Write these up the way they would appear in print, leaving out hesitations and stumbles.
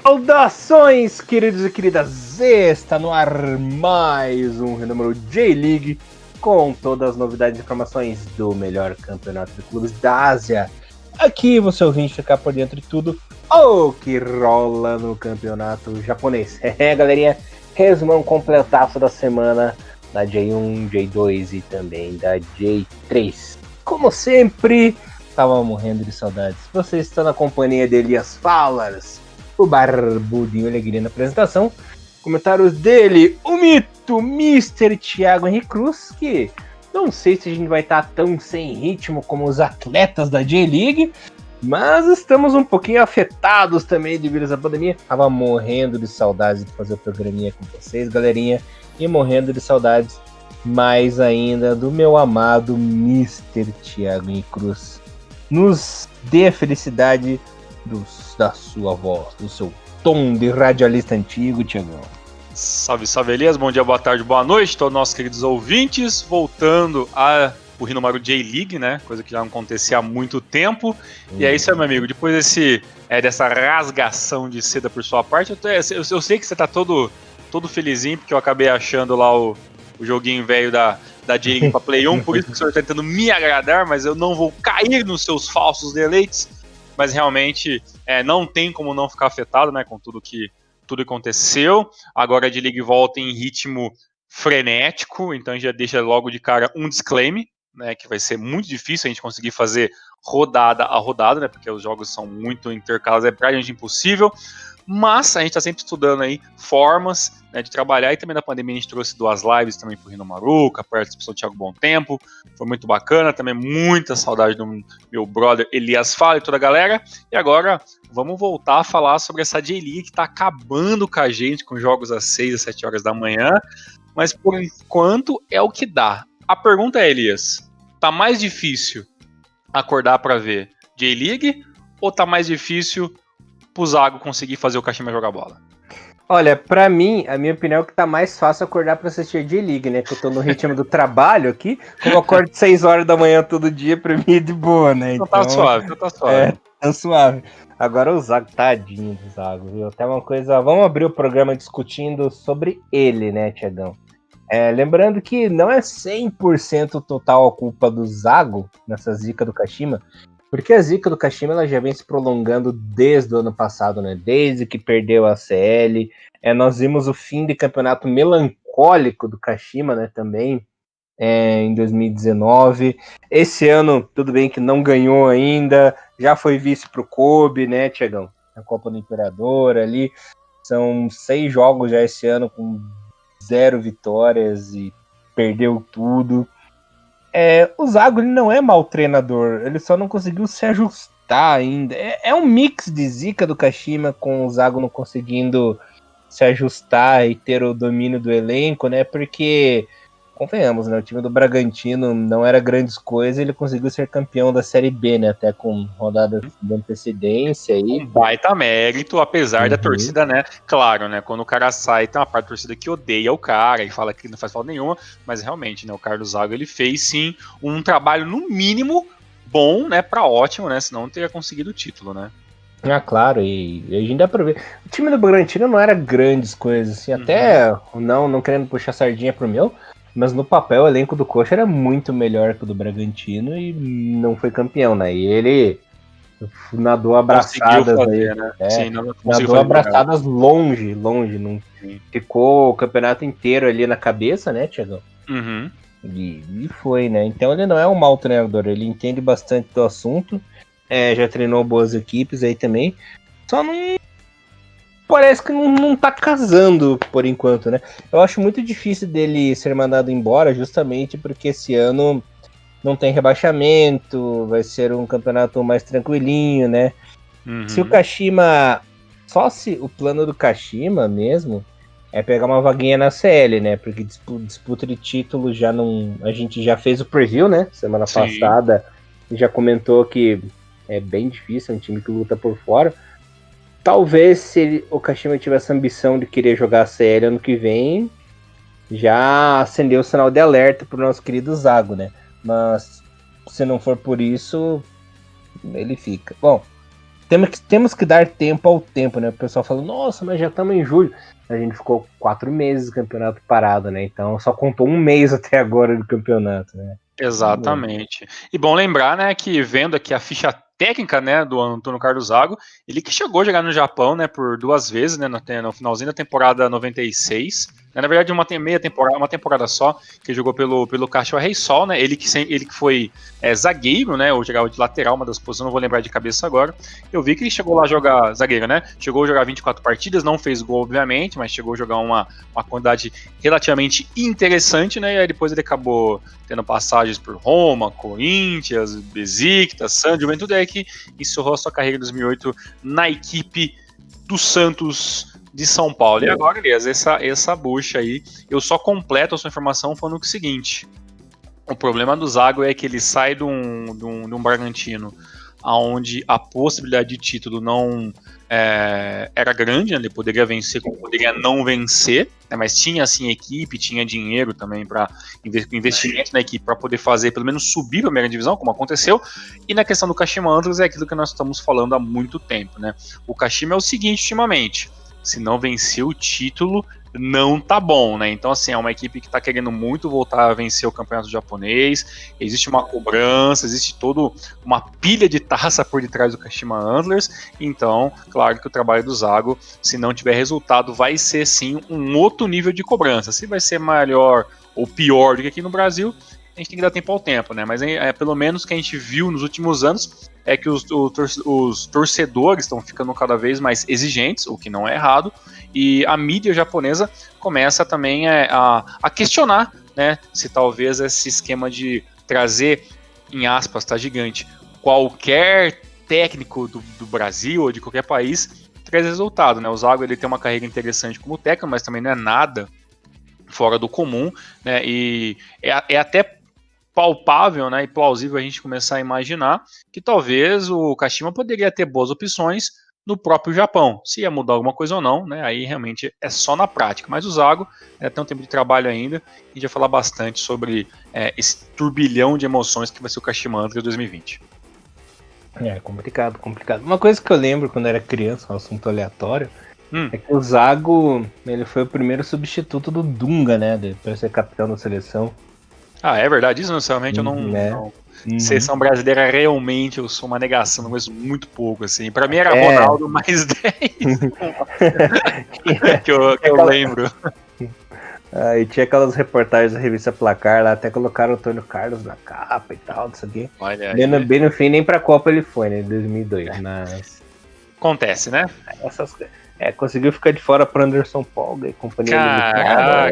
Saudações, queridos e queridas! Está no ar mais um Renúmero J-League com todas as novidades e informações do melhor campeonato de clubes da Ásia. Aqui você ouvinte ficar por dentro de tudo o que rola no campeonato japonês. Galerinha, resumão completaço da semana da J1, J2 e também da J3. Como sempre, tava morrendo de saudades. Você está na companhia de Elias Falas, o barbudinho alegria na apresentação. Comentários dele, o mito, Mr. Thiago Henrique Cruz, que não sei se a gente vai estar tão sem ritmo como os atletas da J-League, mas estamos um pouquinho afetados também devido à pandemia. Tava morrendo de saudades de fazer o programinha com vocês, galerinha, e morrendo de saudades mais ainda do meu amado Mr. Thiago Henrique Cruz. Nos dê a felicidade da sua voz, do seu tom de radialista antigo, Thiagão. Salve, salve, Elias. Bom dia, boa tarde, boa noite, todos nossos queridos ouvintes. Voltando o Renúmero J-League, né? Coisa que já não acontecia há muito tempo. E é isso aí, meu amigo. Depois dessa rasgação de seda por sua parte, eu sei que você tá todo felizinho, porque eu acabei achando lá o joguinho velho da J-League para Play 1, por isso que o senhor está tentando me agradar, mas eu não vou cair nos seus falsos deleites. Mas realmente não tem como não ficar afetado, né, com tudo que aconteceu. Agora a J-League volta em ritmo frenético, então a gente já deixa logo de cara um disclaimer, né, que vai ser muito difícil a gente conseguir fazer rodada a rodada, né, porque os jogos são muito intercalados, é praticamente impossível. Mas a gente está sempre estudando aí formas, né, de trabalhar, e também na pandemia a gente trouxe 2 lives também pro Rino Maruca, a participação do Thiago Bom Tempo, foi muito bacana, também muita saudade do meu brother Elias Fala e toda a galera. E agora vamos voltar a falar sobre essa J-League que está acabando com a gente, com jogos às 6, às 7 horas da manhã, mas por enquanto é o que dá. A pergunta é, Elias, tá mais difícil acordar para ver J-League ou tá mais difícil pro Zago conseguir fazer o Kashima jogar bola? Olha, pra mim, a minha opinião é que tá mais fácil acordar pra assistir a J-League, né? Que eu tô no ritmo do trabalho aqui. Como eu acordo 6 horas da manhã todo dia, pra mim é de boa, né? Então tá suave. Tá suave. Agora o Zago, tadinho do Zago, viu? Até uma coisa... Vamos abrir o programa discutindo sobre ele, né, Thiagão? Lembrando que não é 100% total a culpa do Zago nessa zica do Kashima, porque a zica do Kashima ela já vem se prolongando desde o ano passado, né? Desde que perdeu a CL. Nós vimos o fim de campeonato melancólico do Kashima, né? Também em 2019. Esse ano, tudo bem que não ganhou ainda, já foi vice pro Kobe, né, Thiagão? A Copa do Imperador ali. São 6 jogos já esse ano com 0 vitórias e perdeu tudo. O Zago ele não é mau treinador, ele só não conseguiu se ajustar ainda. É um mix de zica do Kashima com o Zago não conseguindo se ajustar e ter o domínio do elenco, né? Porque, convenhamos, né? O time do Bragantino não era grandes coisas, ele conseguiu ser campeão da Série B, né? Até com rodadas de antecedência. Um baita mérito, apesar da torcida, né? Claro, né? Quando o cara sai, tem uma parte da torcida que odeia o cara e fala que não faz falta nenhuma, mas realmente, né? O Carlos Zago, ele fez, sim, um trabalho, no mínimo, bom, né? Pra ótimo, né? Senão não teria conseguido o título, né? Ah, claro, e a gente dá pra ver. O time do Bragantino não era grandes coisas, assim, até não querendo puxar sardinha pro meu, mas no papel o elenco do Coxa era muito melhor que o do Bragantino e não foi campeão, né? E ele nadou abraçadas fazer, aí, né? Sim, nadou abraçadas longe, não ficou o campeonato inteiro ali na cabeça, né, Thiago? E foi, né? Então ele não é um mau treinador, ele entende bastante do assunto. Já treinou boas equipes aí também. Só não. Parece que não tá casando por enquanto, né? Eu acho muito difícil dele ser mandado embora, justamente porque esse ano não tem rebaixamento, vai ser um campeonato mais tranquilinho, né? Se o Kashima. Só se o plano do Kashima mesmo é pegar uma vaguinha na CL, né? Porque disputa de título já não. A gente já fez o preview, né? Semana passada. E já comentou que é bem difícil, é um time que luta por fora. Talvez se o Kashima tivesse a ambição de querer jogar a CL ano que vem, já acendeu o sinal de alerta pro nosso querido Zago, né? Mas se não for por isso, ele fica. Bom, temos que dar tempo ao tempo, né? O pessoal fala, nossa, mas já estamos em julho. A gente ficou 4 meses do campeonato parado, né? Então só contou um mês até agora do campeonato, né? Exatamente. E bom lembrar, né, que vendo aqui a ficha técnica, né, do Antônio Carlos Zago, ele que chegou a jogar no Japão, né, por 2 vezes, né, no finalzinho da temporada 96. Na verdade, uma temporada só, que jogou pelo Kashiwa Reysol, né, ele que foi zagueiro, né, ou jogava de lateral, uma das posições, não vou lembrar de cabeça agora. Eu vi que ele chegou lá a jogar zagueiro, né, chegou a jogar 24 partidas, não fez gol, obviamente, mas chegou a jogar uma quantidade relativamente interessante, né, e aí depois ele acabou tendo passagens por Roma, Corinthians, Besiktas, Santos, Juventude, é que encerrou a sua carreira em 2008 na equipe do Santos de São Paulo. E agora, aliás, essa bucha aí, eu só completo a sua informação falando o seguinte: o problema do Zago é que ele sai de um Bragantino onde a possibilidade de título não era grande, né? Ele poderia vencer, como poderia não vencer, né? Mas tinha assim equipe, tinha dinheiro também para investimento na equipe para poder fazer pelo menos subir a primeira divisão, como aconteceu. E na questão do Kashima Antlers é aquilo que nós estamos falando há muito tempo, né? O Kashima é o seguinte, ultimamente: se não vencer o título, não tá bom, né? Então, assim, é uma equipe que tá querendo muito voltar a vencer o campeonato japonês, existe uma cobrança, existe toda uma pilha de taça por detrás do Kashima Antlers, então, claro que o trabalho do Zago, se não tiver resultado, vai ser, sim, um outro nível de cobrança. Se vai ser melhor ou pior do que aqui no Brasil, a gente tem que dar tempo ao tempo, né? Mas pelo menos o que a gente viu nos últimos anos é que os torcedores estão ficando cada vez mais exigentes, o que não é errado, e a mídia japonesa começa também a questionar, né, se talvez esse esquema de trazer, em aspas, tá gigante, qualquer técnico do Brasil ou de qualquer país traz resultado, né? O Zago, ele tem uma carreira interessante como técnico, mas também não é nada fora do comum, né? E é até palpável, né, e plausível a gente começar a imaginar que talvez o Kashima poderia ter boas opções no próprio Japão. Se ia mudar alguma coisa ou não, né, aí realmente é só na prática. Mas o Zago tem um tempo de trabalho ainda, e a gente vai falar bastante sobre esse turbilhão de emoções que vai ser o Kashima Antlers 2020. É complicado. Uma coisa que eu lembro quando era criança, um assunto aleatório, é que o Zago, ele foi o primeiro substituto do Dunga, né, para ser capitão da seleção. Ah, é verdade? Isso, necessariamente eu não. Seleção brasileira, realmente, eu sou uma negação, não conheço muito pouco, assim. Pra mim era Ronaldo mais 10. que eu lembro. E tinha aquelas reportagens da revista Placar lá, até colocaram o Antônio Carlos na capa e tal, isso aqui. Olha aí, bem no fim, nem pra Copa ele foi, né, em 2002. Mas... acontece, né? Conseguiu ficar de fora pro Anderson Polga e companhia limitada.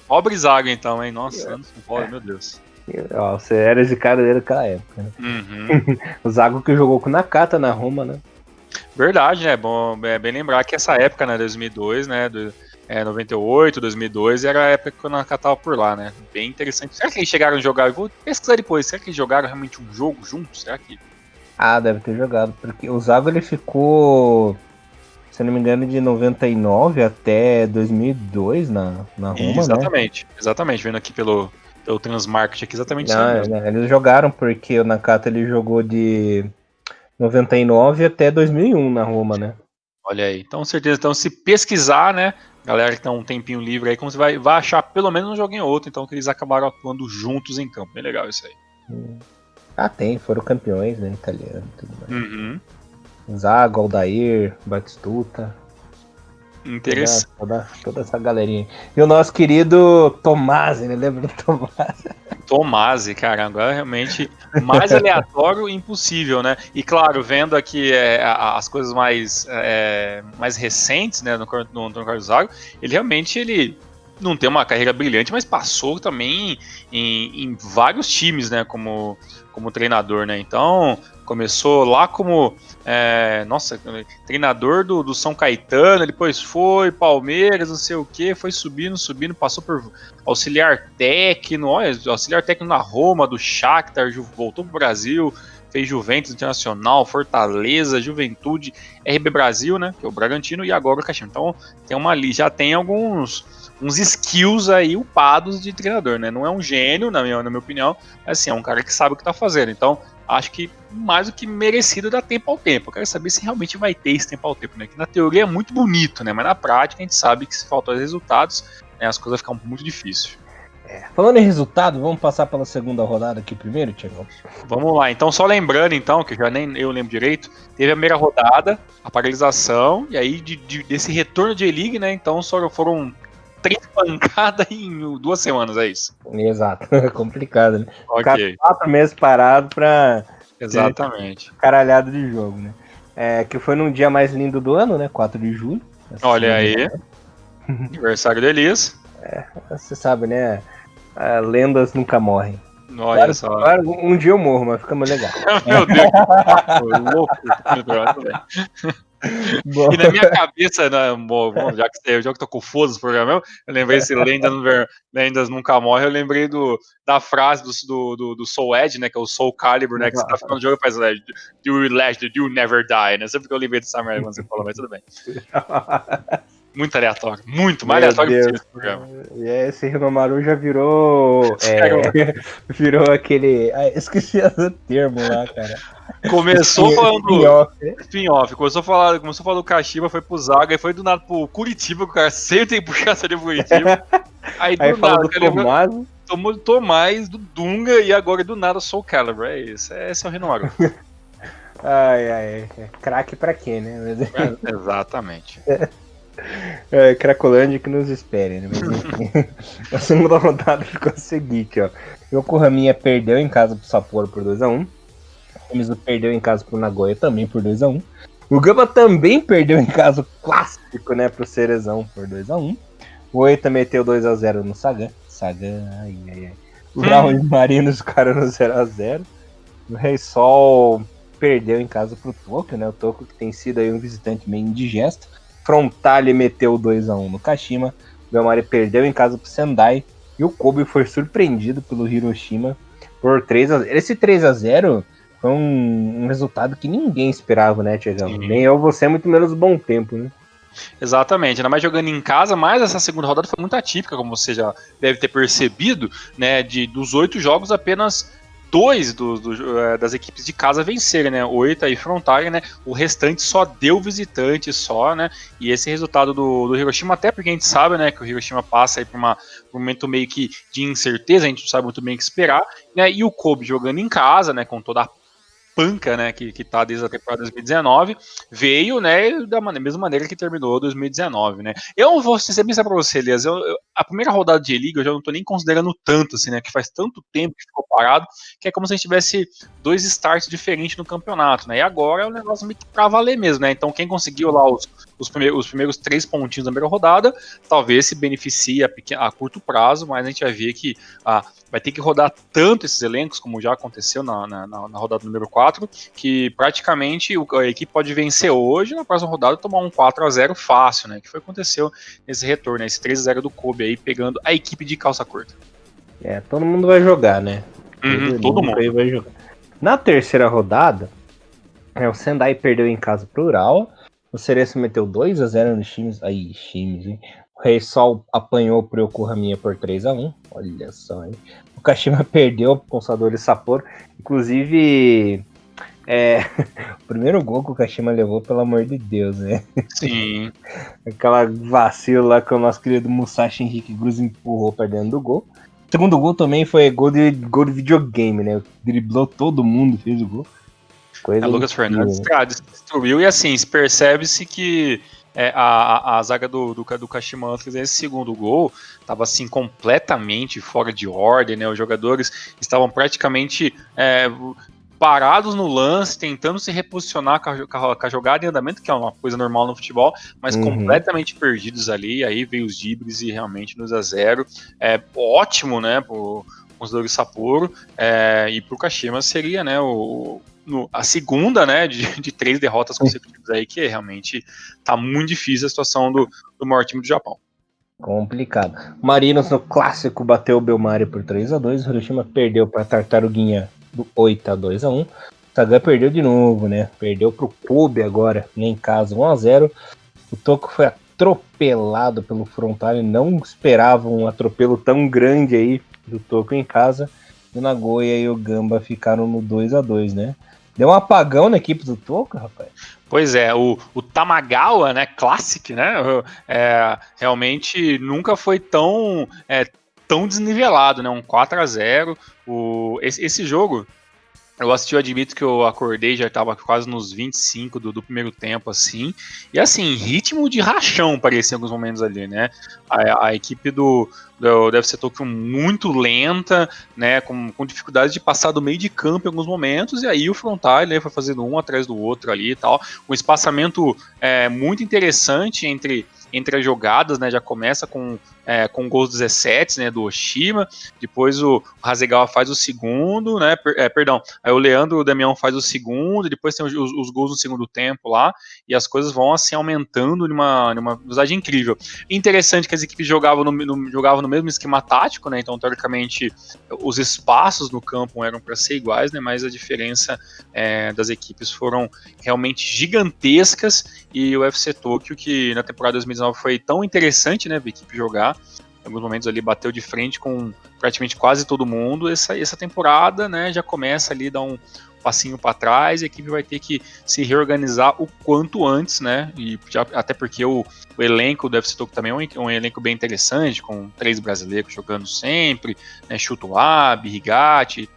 Pobre Zago, então, hein? Nossa, Anderson Polga, meu Deus. Você era esse cara dele naquela época, né? Uhum. O Zago que jogou com o Nakata na Roma, né? Verdade, né? Bom, bem lembrar que essa época, né, 2002, né, 98, 2002, era a época que o Nakata tava por lá, né? Bem interessante. Será que eles chegaram a jogar? Eu vou pesquisar depois. Será que eles jogaram realmente um jogo juntos? Será que... deve ter jogado, porque o Zago, ele ficou, se não me engano, de 99 até 2002 na Roma, exatamente, né? Exatamente, vendo aqui pelo Transmarket aqui, exatamente isso mesmo. Eles jogaram porque o Nakata, ele jogou de 99 até 2001 na Roma, né? Olha aí, então certeza, então se pesquisar, né, galera que tá um tempinho livre aí, como você vai achar pelo menos um joguinho ou outro, então que eles acabaram atuando juntos em campo, bem legal isso aí. Foram campeões, né, italiano e tudo mais. Uhum. Zago, Aldair, Batistuta. Interessante. Toda essa galerinha. E o nosso querido Tomasi, né? Lembra do Tomasi? Tomasi, cara, agora realmente mais aleatório impossível, né? E claro, vendo aqui as coisas mais recentes, né, no Carlos Zago, ele realmente não tem uma carreira brilhante, mas passou também em vários times, né, como treinador, né? Então, começou lá como treinador do São Caetano, depois foi Palmeiras, não sei o que, foi subindo, passou por auxiliar técnico na Roma, do Shakhtar, voltou pro Brasil, fez Juventus Internacional, Fortaleza, Juventude, RB Brasil, né, que é o Bragantino, e agora o Caxias. Então, já tem uns skills aí upados de treinador, né? Não é um gênio, na minha opinião, mas assim, é um cara que sabe o que tá fazendo. Então, acho que mais do que merecido dar tempo ao tempo. Eu quero saber se realmente vai ter esse tempo ao tempo, né? Que na teoria é muito bonito, né? Mas na prática a gente sabe que se faltar os resultados, né, as coisas ficam muito difíceis. Falando em resultado, vamos passar pela segunda rodada aqui primeiro, Thiago? Vamos lá, então só lembrando então, que já nem eu lembro direito, teve a primeira rodada, a paralisação, e aí desse retorno de E-League, né, então só foram 3 pancadas em 2 semanas, é isso? Exato, complicado, né? Ok. 4 meses parado pra Exatamente. caralhado de jogo, né? Que foi num dia mais lindo do ano, né, 4 de julho. Olha aí, aniversário do Elias. Você sabe, né, lendas nunca morrem. Olha Claro, só. claro, um dia eu morro, mas fica mais legal. Meu Deus, que louco. E na minha cabeça, né, já que tô com foda-se programa, eu lembrei esse Lendas Nunca Morre, eu lembrei da frase do Soul Edge, né, que é o Soul Calibur, né, que você tá ficando no jogo e faz you never die, né, sempre que eu lembrei dessa merda quando você falou, mas tudo bem. Muito aleatório, muito mais aleatório que esse programa. E esse Rinomaru já virou. Virou aquele. Esqueci o termo lá, cara. Começou falando spin-off. Começou a falar do Kashiba, foi pro Zaga, e foi do nada pro Curitiba, que o cara sempre tem que puxar essa de Curitiba. Aí do nada, do Tomás. Tomou do Tomás, do Dunga, e agora do nada Soul Calibur. É isso, esse é o Rinomaru. Ai. Craque pra quê, né? Exatamente. Cracolândia que nos espere, né? A segunda rodada ficou a seguinte, ó. O Yokohama perdeu em casa pro Sapporo por 2x1. O Mizu perdeu em casa pro Nagoya também por 2x1. O Gamba também perdeu em casa, o clássico, né, pro Cerezão por 2x1. O Oita meteu 2x0 no Sagan. Ai. O Brown e o Marinos ficaram no 0x0. O Rei Sol perdeu em casa pro Tokyo, né? O Tokyo que tem sido aí um visitante meio indigesto. Frontale meteu 2x1 no Kashima. O Belmari perdeu em casa pro Sendai. E o Kobe foi surpreendido pelo Hiroshima por 3x0. Esse 3x0 foi um resultado que ninguém esperava, né, Tiagão? Nem eu, você, muito menos bom tempo, né? Exatamente, ainda mais jogando em casa, mas essa segunda rodada foi muito atípica, como você já deve ter percebido, né? Dos 8 jogos, apenas 2 das equipes de casa vencerem, né? 8 aí Frontale, né? O restante só deu visitante, só, né? E esse resultado do Hiroshima, até porque a gente sabe, né, que o Hiroshima passa aí por um momento meio que de incerteza, a gente não sabe muito bem o que esperar, né? E o Kobe jogando em casa, né, com toda a panca, né, que tá desde a temporada 2019, veio, né, da mesma maneira que terminou 2019, né. Eu vou ser bem sincero pra você, Elias, a primeira rodada de E-League eu já não tô nem considerando tanto, assim, né, que faz tanto tempo que ficou parado, que é como se a gente tivesse 2 starts diferentes no campeonato, né, e agora é um negócio meio que pra valer mesmo, né, então quem conseguiu lá os primeiros 3 pontinhos da primeira rodada, talvez se beneficie a curto prazo, mas a gente vai ver que vai ter que rodar tanto esses elencos, como já aconteceu na rodada número 4, que praticamente a equipe pode vencer hoje, na próxima rodada tomar um 4x0 fácil, né? Que foi o que aconteceu nesse retorno, né, esse 3x0 do Kobe aí, pegando a equipe de calça curta. Todo mundo vai jogar, né? Todo mundo aí vai jogar. Na terceira rodada, o Sendai perdeu em casa pro Ural, o Cereço meteu 2x0 nos times. Aí, times, hein? O Rei Sol apanhou pro Yokohama por 3x1. Olha só, hein? O Kashima perdeu pro Consador Sapporo. Inclusive, o primeiro gol que o Kashima levou, pelo amor de Deus, né? Sim. Aquela vacilo lá que o nosso querido Musashi Henrique Cruz empurrou pra dentro do gol. O segundo gol também foi gol de videogame, né? Driblou todo mundo, fez o gol. Lucas Fernandes destruiu, e assim, percebe-se que a zaga do Kashima antes desse segundo gol estava assim completamente fora de ordem, né? Os jogadores estavam praticamente parados no lance, tentando se reposicionar com a jogada em andamento, que é uma coisa normal no futebol, mas completamente perdidos ali. Aí veio os dribles e realmente 2x0. Ótimo, né, pro Consador Sapporo, e pro Kashima seria, né, a segunda, né, de 3 derrotas consecutivas aí, que realmente tá muito difícil a situação do maior time do Japão. Complicado. Marinos no clássico bateu o Belmari por 3x2. O Hiroshima perdeu para Tartaruguinha do 8x2x1. O Sagan perdeu de novo, né? Perdeu pro Kobe agora, em casa, 1x0. O Tokyo foi atropelado pelo Frontale. Não esperava um atropelo tão grande aí do Tokyo em casa. o Nagoya e o Gamba ficaram no 2-2, né? Deu um apagão na equipe do Toco, rapaz. Pois é, o Tamagawa, né, Classic, né, realmente nunca foi tão desnivelado, né, um 4-0. Esse jogo, eu assisti, eu admito que eu acordei, já estava quase nos 25 do primeiro tempo, assim. E assim, ritmo de rachão parecia em alguns momentos ali, né? A equipe do FC Tokyo muito lenta, né? Com dificuldade de passar do meio de campo em alguns momentos. E aí o Frontale, né, foi fazendo um atrás do outro ali e tal. Um espaçamento muito interessante entre as jogadas, né? Já começa com gols 17, né? Do Oshima. Depois o Hasegawa faz o segundo, né? Perdão. Aí o Leandro e o Damião faz o segundo, depois tem os gols no segundo tempo lá, e as coisas vão assim aumentando numa velocidade incrível. Interessante que as equipes jogavam no mesmo esquema tático, né? Então, teoricamente, os espaços no campo eram para ser iguais, né? Mas a diferença das equipes foram realmente gigantescas, e o FC Tokyo, que na temporada 2019 foi tão interessante, né? Ver a equipe jogar. Em alguns momentos ali bateu de frente com praticamente quase todo mundo. Essa temporada, né, já começa ali a dar um passinho para trás, e a equipe vai ter que se reorganizar o quanto antes, né? E até porque o elenco do FC Tokyo também é um elenco bem interessante, com 3 brasileiros jogando sempre, né? Shutoabe, Higati,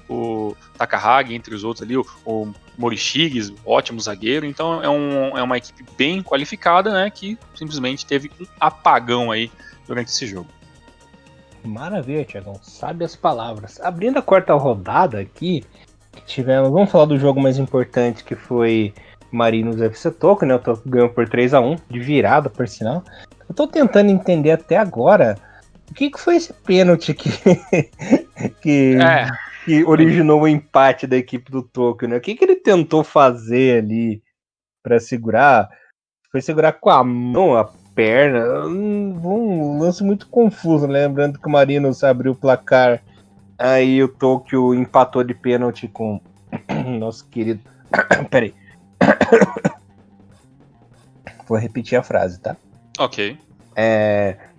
o Takahagi, entre os outros ali, o Morishige, ótimo zagueiro. Então é uma equipe bem qualificada, né? Que simplesmente teve um apagão aí durante esse jogo. Maravilha, Thiagão. Sabe as palavras. Abrindo a quarta rodada aqui, vamos falar do jogo mais importante, que foi Marinos FC Tokyo, né? O Tokyo ganhou por 3-1, de virada, por sinal. Eu tô tentando entender até agora o que foi esse pênalti que originou o empate da equipe do Tokyo, né? O que ele tentou fazer ali para segurar? Foi segurar com a mão, a perna? Um lance muito confuso, né? Lembrando que o Marinos abriu o placar, aí o Tokyo empatou de pênalti com nosso querido... Peraí. Vou repetir a frase, tá? Ok.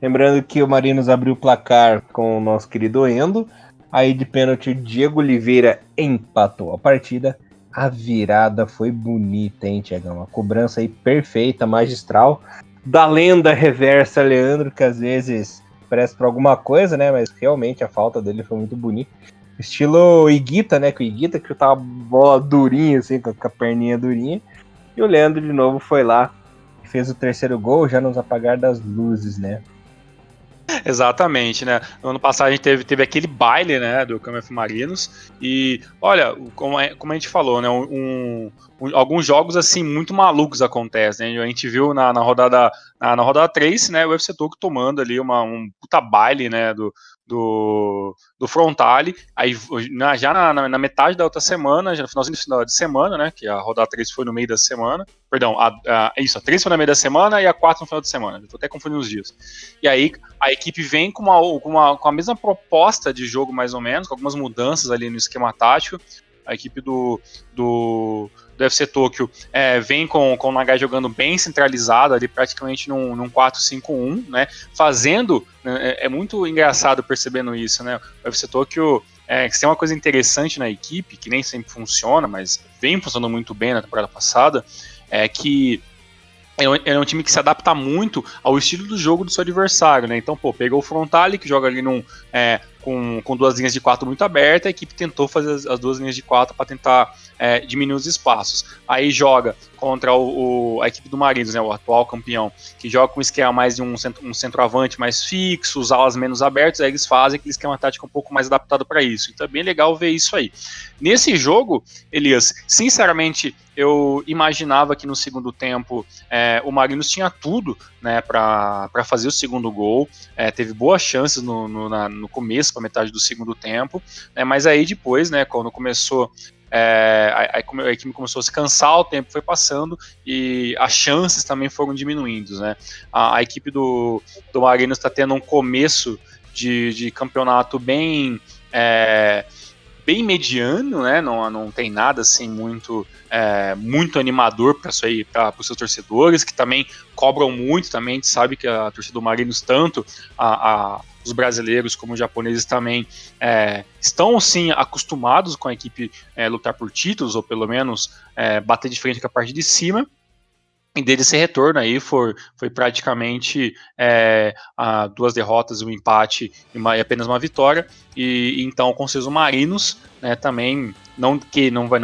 Lembrando que o Marinos abriu o placar com o nosso querido Endo. Aí de pênalti o Diego Oliveira empatou a partida. A virada foi bonita, hein, Tiagão? Uma cobrança aí perfeita, magistral. Da lenda reversa Leandro, que às vezes parece pra alguma coisa, né? Mas realmente a falta dele foi muito bonita. Estilo Iguita, né? Com o Iguita que tava bola durinha, assim, com a perninha durinha. E o Leandro de novo foi lá e fez o terceiro gol, já nos apagar das luzes, né? Exatamente, né? No ano passado a gente teve aquele baile, né, do KMF Marinos, e olha, como a gente falou, né, alguns jogos assim muito malucos acontecem, né? A gente viu na rodada 3, né, o UFC Tokyo tomando ali um puta baile, né, do Frontale. Aí já na metade da outra semana, já no finalzinho de semana, né, que a rodada 3 foi no meio da semana, perdão, a 3 foi no meio da semana e a 4 no final de semana, eu tô até confundindo os dias. E aí a equipe vem com a mesma proposta de jogo, mais ou menos, com algumas mudanças ali no esquema tático. A equipe do FC Tokyo vem com o Nagai jogando bem centralizado ali, praticamente num 4-5-1, né? Fazendo, é muito engraçado percebendo isso, né? O FC Tokyo que tem uma coisa interessante na equipe, que nem sempre funciona, mas vem funcionando muito bem na temporada passada, é que é um time que se adapta muito ao estilo do jogo do seu adversário, né? Então, pegou o Frontale, que joga ali com 2 linhas de 4 muito abertas, a equipe tentou fazer as 2 linhas de 4 para tentar diminuir os espaços. Aí joga contra a equipe do Marinos, né, o atual campeão, que joga com um esquema mais de um centroavante mais fixo, os alas menos abertos, aí eles fazem aquele esquema tático um pouco mais adaptado para isso. Então é bem legal ver isso aí. Nesse jogo, Elias, sinceramente, eu imaginava que no segundo tempo o Marinos tinha tudo, né, para fazer o segundo gol, teve boas chances no começo, para metade do segundo tempo, né, mas aí depois, né, quando começou a equipe começou a se cansar, o tempo foi passando e as chances também foram diminuindo, né? A equipe do Marinos está tendo um começo de campeonato bem mediano, né? Não tem nada assim muito animador para isso aí, para os seus torcedores, que também cobram muito também. A gente sabe que a torcida do Marinos, tanto a os brasileiros como os japoneses também estão sim acostumados com a equipe lutar por títulos, ou pelo menos bater de frente com a parte de cima. E dele esse retorno aí foi praticamente 2 derrotas, um empate e apenas uma vitória. E então com seus marinos, né, também não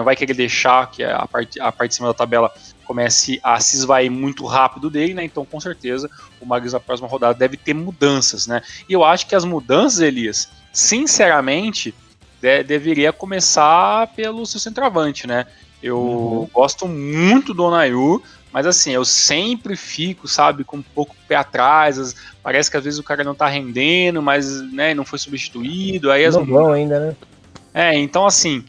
vai querer deixar que a parte de cima da tabela comece a se esvair muito rápido dele, né? Então com certeza o Marinos na próxima rodada deve ter mudanças, né? E eu acho que as mudanças, Elias, sinceramente, deveria começar pelo seu centroavante, né? Eu gosto muito do Onayu, mas assim, eu sempre fico, sabe, com um pouco pé atrás. Parece que às vezes o cara não tá rendendo, mas né, não foi substituído. Aí não vão ainda, né? Então assim,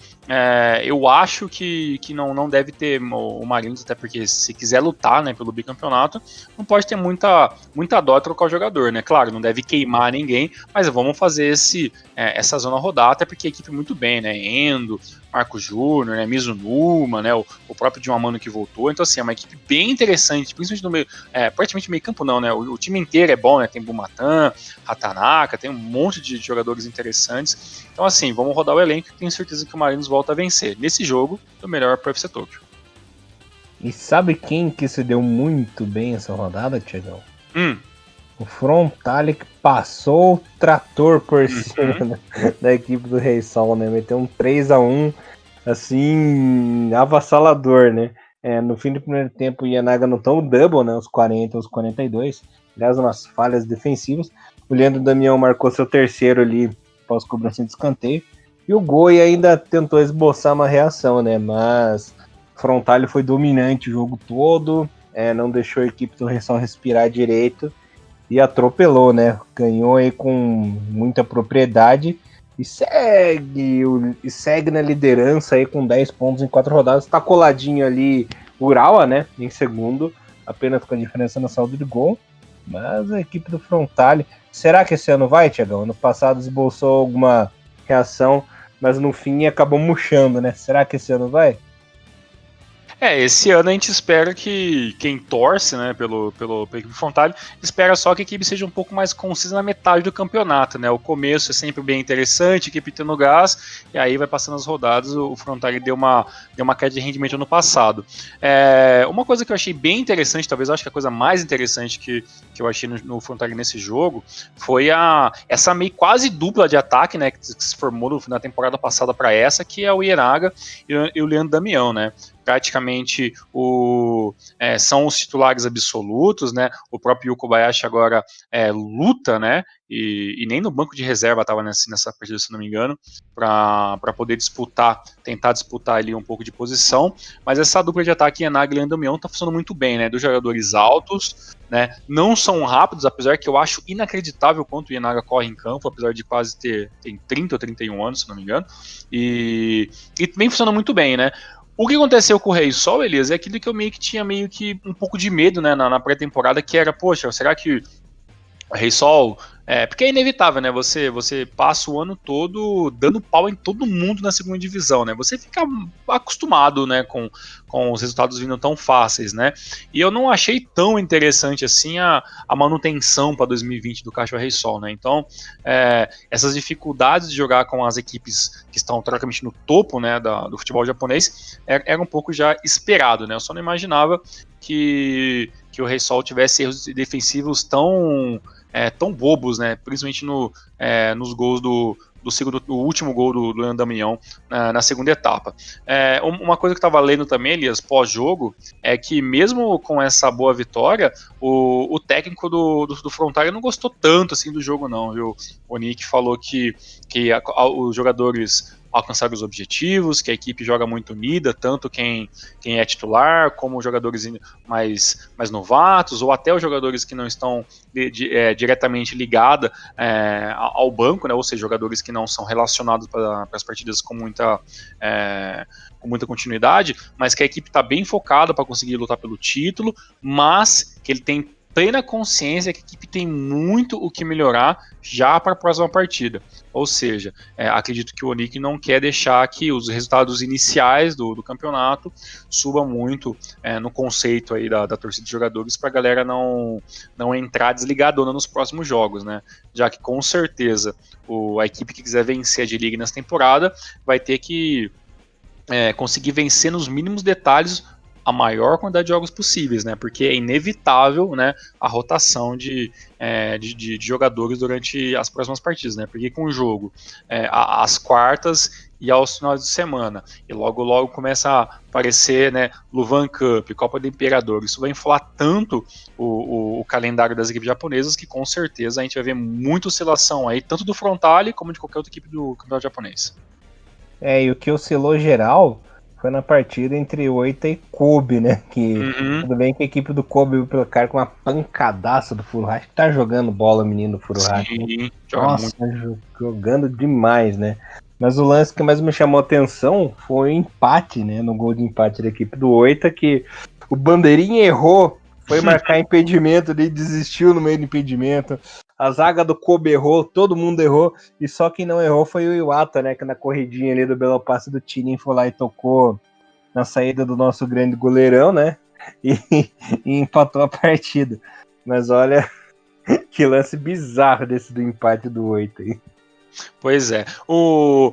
eu acho que não deve ter o Marinos, até porque se quiser lutar, né, pelo bicampeonato, não pode ter muita dó trocar o jogador, né? Claro, não deve queimar ninguém, mas vamos fazer essa zona rodar, até porque a equipe muito bem, né? Endo, Marco Júnior, né, Mizunuma, né, o próprio Diamano que voltou. Então, assim, é uma equipe bem interessante, principalmente no meio, praticamente meio campo não, né, o time inteiro é bom, né, tem Bumatan, Hatanaka, tem um monte de jogadores interessantes. Então, assim, vamos rodar o elenco e tenho certeza que o Marinos volta a vencer. Nesse jogo, o melhor para o FC Tokyo. E sabe quem que se deu muito bem essa rodada, Tiagão? O Frontale, que passou o trator por cima da equipe do Rei Sol, né? Meteu um 3-1, assim, avassalador, né? No fim do primeiro tempo, o Yanaga não tão double, né? Os 40 e os 42. Aliás, umas falhas defensivas. O Leandro Damião marcou seu terceiro ali, após cobrança de escanteio. E o Goi ainda tentou esboçar uma reação, né? Mas o Frontale foi dominante o jogo todo, não deixou a equipe do Rei Sol respirar direito. E atropelou, né? Ganhou aí com muita propriedade e segue na liderança aí com 10 pontos em 4 rodadas. Tá coladinho ali o Urawa, né? Em segundo, apenas com a diferença na saldo de gol. Mas a equipe do Frontale, será que esse ano vai, Tiagão? Ano passado esboçou alguma reação, mas no fim acabou murchando, né? Será que esse ano vai? Esse ano a gente espera que quem torce, né, pela equipe Frontale, espera só que a equipe seja um pouco mais concisa na metade do campeonato, né? O começo é sempre bem interessante, a equipe tendo gás, e aí vai passando as rodadas, o Frontale deu uma queda de rendimento ano passado. Uma coisa que eu achei bem interessante, talvez eu acho que a coisa mais interessante que eu achei no Frontale nesse jogo, foi essa meio quase dupla de ataque, né, que se formou na temporada passada para essa, que é o Ienaga e o Leandro Damião, né? Praticamente são os titulares absolutos, né? O próprio Yu Kobayashi agora luta, né? E nem no banco de reserva estava nessa partida, se não me engano, para poder tentar disputar ali um pouco de posição. Mas essa dupla de ataque, Ienaga e Leandro Damião, está funcionando muito bem, né? Dos jogadores altos, né? Não são rápidos, apesar que eu acho inacreditável quanto o Ienaga corre em campo, apesar de quase tem 30 ou 31 anos, se não me engano. E vem funcionando muito bem, né? O que aconteceu com o Rei Sol, Elias, é aquilo que eu tinha um pouco de medo, né, na pré-temporada, que era, poxa, será que o Rei Sol... porque é inevitável, né, você passa o ano todo dando pau em todo mundo na segunda divisão, né, você fica acostumado, né, com os resultados vindo tão fáceis, né, e eu não achei tão interessante assim a manutenção para 2020 do Caixa Rei Sol, né, então essas dificuldades de jogar com as equipes que estão teoricamente no topo, né, do futebol japonês, era um pouco já esperado, né, eu só não imaginava que o Rei Sol tivesse erros defensivos tão bobos, né? Principalmente nos gols do último gol do Leandro Damião na segunda etapa. Uma coisa que eu estava lendo também, Elias, pós-jogo, é que mesmo com essa boa vitória, o técnico do Frontale não gostou tanto assim do jogo, não, viu? O Nick falou que os jogadores alcançar os objetivos, que a equipe joga muito unida, tanto quem é titular, como os jogadores mais novatos, ou até os jogadores que não estão diretamente ligados ao banco, né, ou seja, jogadores que não são relacionados para as partidas com muita continuidade, mas que a equipe está bem focada para conseguir lutar pelo título, mas que ele tem plena consciência que a equipe tem muito o que melhorar já para a próxima partida. Ou seja, acredito que o Onik não quer deixar que os resultados iniciais do campeonato subam muito no conceito aí da torcida de jogadores para a galera não entrar desligadona nos próximos jogos, né? Já que com certeza a equipe que quiser vencer a J-League nessa temporada vai ter que conseguir vencer nos mínimos detalhes a maior quantidade de jogos possíveis, né? Porque é inevitável, né, a rotação de jogadores durante as próximas partidas, né? Porque com o jogo às quartas e aos finais de semana, e logo começa a aparecer, né, Luvan Cup, Copa do Imperador, isso vai inflar tanto o calendário das equipes japonesas que com certeza a gente vai ver muita oscilação aí, tanto do Frontale como de qualquer outra equipe do campeonato japonês. E o que oscilou geral foi na partida entre Oita e Kobe, né? Que tudo bem que a equipe do Kobe veio pelo cara com uma pancadaça do Furuhashi. Tá jogando bola, menino do Furuhashi. Sim, nossa, jogando demais, né? Mas o lance que mais me chamou a atenção foi o empate, né? No gol de empate da equipe do Oita, que o bandeirinha errou, foi marcar impedimento, ele desistiu no meio do impedimento. A zaga do Kobe errou, todo mundo errou, e só quem não errou foi o Iwata, né? Que na corridinha ali do belo passe do Tinin foi lá e tocou na saída do nosso grande goleirão, né? E empatou a partida. Mas olha, que lance bizarro desse do empate do 8 aí. Pois é. O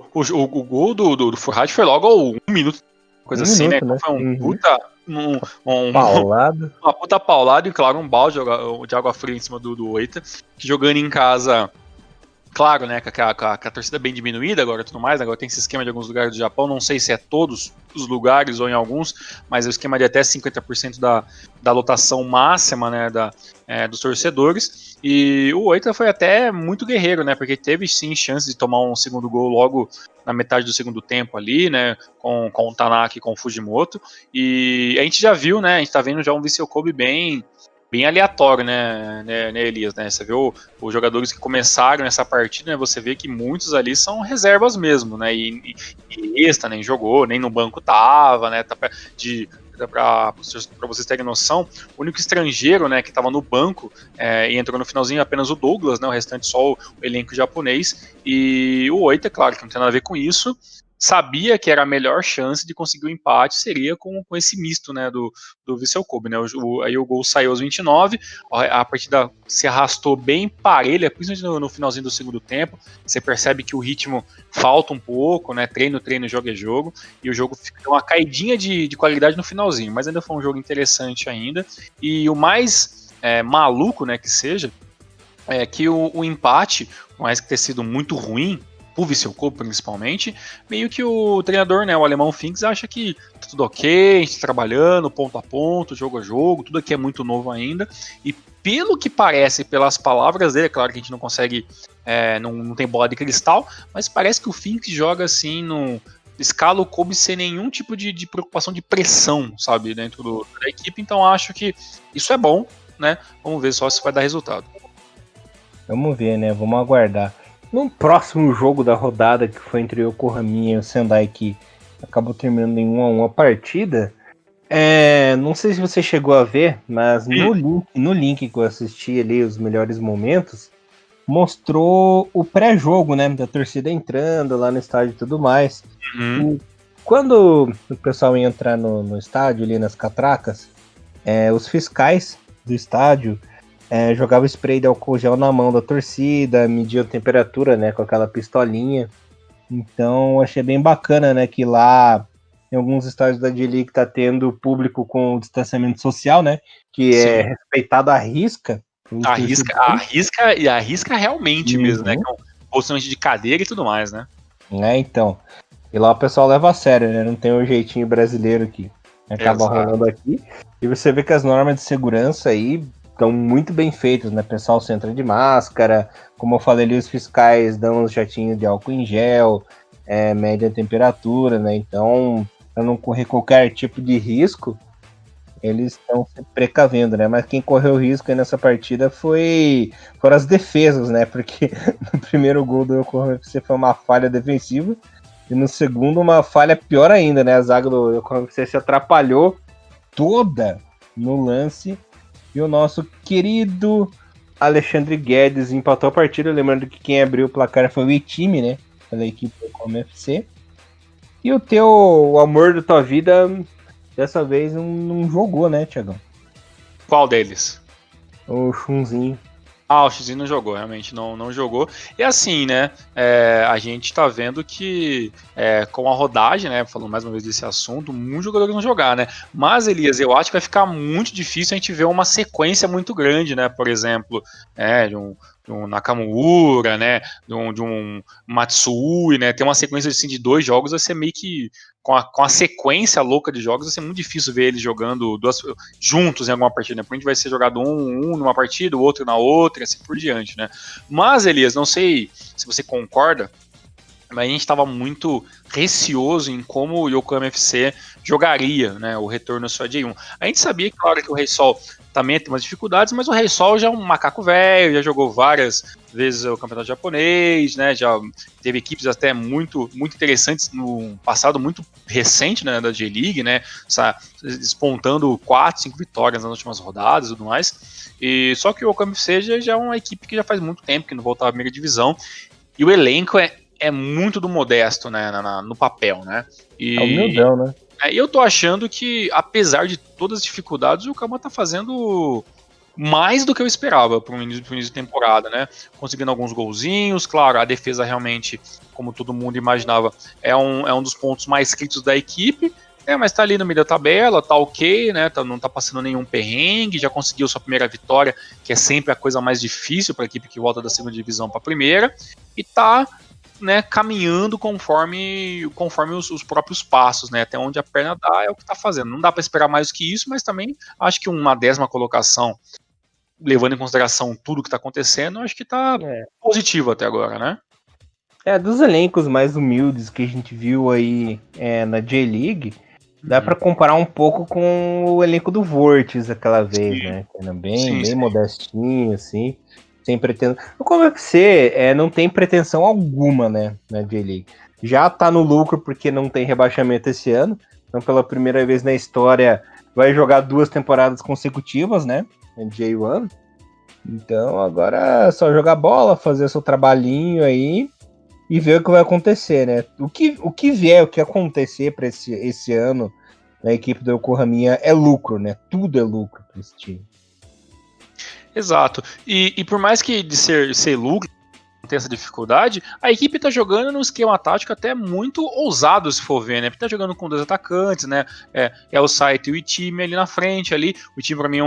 gol do Furuhashi foi logo ao 1 minuto, coisa assim, né? Foi um puta. Paulado. Uma puta paulada e, claro, um balde de água fria em cima do Oita, que jogando em casa. Claro, né, que a torcida é bem diminuída agora e tudo mais, agora tem esse esquema de alguns lugares do Japão, não sei se é todos os lugares ou em alguns, mas é o esquema de até 50% da lotação máxima, né, dos torcedores, e o Oita foi até muito guerreiro, né, porque teve sim chance de tomar um segundo gol logo na metade do segundo tempo ali, né, com o Tanaka e com o Fujimoto, e a gente já viu, né, a gente tá vendo já um Vissel Kobe bem aleatório, né, Elias, né? Você vê os jogadores que começaram essa partida, né? Você vê que muitos ali são reservas mesmo, né? E esta nem jogou, nem no banco tava, né? Para vocês terem noção, o único estrangeiro, né, que estava no banco e entrou no finalzinho apenas o Douglas, né? O restante só o elenco japonês. E o Oita, claro, que não tem nada a ver com isso. Sabia que era a melhor chance de conseguir o empate seria com esse misto, né, do Vissel Kobe, né, aí o gol saiu aos 29, a partida se arrastou bem parelha, principalmente no finalzinho do segundo tempo, você percebe que o ritmo falta um pouco, né, treino, jogo é jogo, e o jogo ficou uma caidinha de qualidade no finalzinho, mas ainda foi um jogo interessante ainda, e o mais maluco, né, que seja, é que o empate, por mais que tenha sido muito ruim, o Vissel Kobe principalmente, meio que o treinador, né, o alemão Finks, acha que tá tudo ok, a gente tá trabalhando ponto a ponto, jogo a jogo, tudo aqui é muito novo ainda, e pelo que parece, pelas palavras dele, é claro que a gente não consegue, não tem bola de cristal, mas parece que o Finks joga assim, escala o Kobe sem nenhum tipo de preocupação de pressão, sabe, dentro da equipe, então acho que isso é bom, né, vamos ver só se vai dar resultado. Vamos ver, né, vamos aguardar. No próximo jogo da rodada, que foi entre o Yokohama e o Sendai, que acabou terminando em 1-1 a partida, não sei se você chegou a ver, mas no link que eu assisti ali, os melhores momentos, mostrou o pré-jogo, né, da torcida entrando lá no estádio e tudo mais. E quando o pessoal ia entrar no estádio, ali nas catracas, os fiscais do estádio jogava spray de álcool gel na mão da torcida, media a temperatura, né, com aquela pistolinha. Então achei bem bacana, né, que lá em alguns estádios da J-League tá tendo público com distanciamento social, né, que é respeitado à risca. Arrisca realmente mesmo, né, com posicionamento de cadeira e tudo mais, né. Então. E lá o pessoal leva a sério, né, não tem o jeitinho brasileiro que acaba rolando aqui. E você vê que as normas de segurança aí estão muito bem feitos, né? O pessoal se entra de máscara, como eu falei ali, os fiscais dão uns jatinhos de álcool em gel, mede a temperatura, né? Então, para não correr qualquer tipo de risco, eles estão se precavendo, né? Mas quem correu risco aí nessa partida foram as defesas, né? Porque no primeiro gol do Yokohama FC foi uma falha defensiva, e no segundo uma falha pior ainda, né? A zaga do Yokohama FC se atrapalhou toda no lance. E o nosso querido Alexandre Guedes empatou a partida, lembrando que quem abriu o placar foi o Itime, né? Pela equipe do Como FC. E o amor da tua vida, dessa vez, não jogou, né, Thiagão? Qual deles? O Chunzinho. O Xizinho não jogou, realmente não jogou. E assim, né, a gente tá vendo que com a rodagem, né, falando mais uma vez desse assunto, muitos jogadores vão jogar, né. Mas, Elias, eu acho que vai ficar muito difícil a gente ver uma sequência muito grande, né, por exemplo, de um Nakamura, né, de um Matsui, né, ter uma sequência assim, de 2 jogos vai ser meio que, com a sequência louca de jogos, vai ser muito difícil ver eles jogando juntos em alguma partida, né, porque a gente vai ser jogado um numa partida, o outro na outra, e assim por diante, né. Mas, Elias, não sei se você concorda, mas a gente estava muito receoso em como o Yokohama FC jogaria, né, o retorno só de 1. A gente sabia, claro, que o Rei Sol também tem umas dificuldades, mas o Rei Sol já é um macaco velho, já jogou várias vezes o campeonato japonês, né, já teve equipes até muito interessantes no passado muito recente, né, da J-League, né, despontando 4, 5 vitórias nas últimas rodadas e tudo mais. E só que o Yokohama FC já é uma equipe que já faz muito tempo que não voltava à primeira divisão, e o elenco é muito do modesto, né, no papel, né? É humildão, né? Eu tô achando que, apesar de todas as dificuldades, o Yokohama tá fazendo mais do que eu esperava para o início de temporada, né? Conseguindo alguns golzinhos, claro, a defesa realmente, como todo mundo imaginava, é um dos pontos mais críticos da equipe, mas tá ali no meio da tabela, tá ok, né? Não tá passando nenhum perrengue, já conseguiu sua primeira vitória, que é sempre a coisa mais difícil para a equipe que volta da segunda divisão para a primeira, e tá, né, caminhando conforme os próprios passos, né, até onde a perna dá é o que está fazendo. Não dá para esperar mais do que isso, mas também acho que uma 10ª colocação, levando em consideração tudo que está acontecendo, acho que está positivo até agora, né? Dos elencos mais humildes que a gente viu aí na J-League, dá para comparar um pouco com o elenco do Vortis aquela vez, né? Era bem modestinho, assim. Sem pretensão. O UFC não tem pretensão alguma, né, na J-League. Já tá no lucro porque não tem rebaixamento esse ano. Então, pela primeira vez na história, vai jogar 2 temporadas consecutivas, né, na J1. Então, agora é só jogar bola, fazer seu trabalhinho aí e ver o que vai acontecer, né. O que vier, o que acontecer para esse ano na equipe do Yokohama é lucro, né. Tudo é lucro para esse time. Exato. E por mais que de ser lucro tem essa dificuldade, a equipe tá jogando num esquema tático até muito ousado, se for ver, né? Porque tá jogando com 2 atacantes, né? É o Saito e o time ali na frente, ali. O time pra mim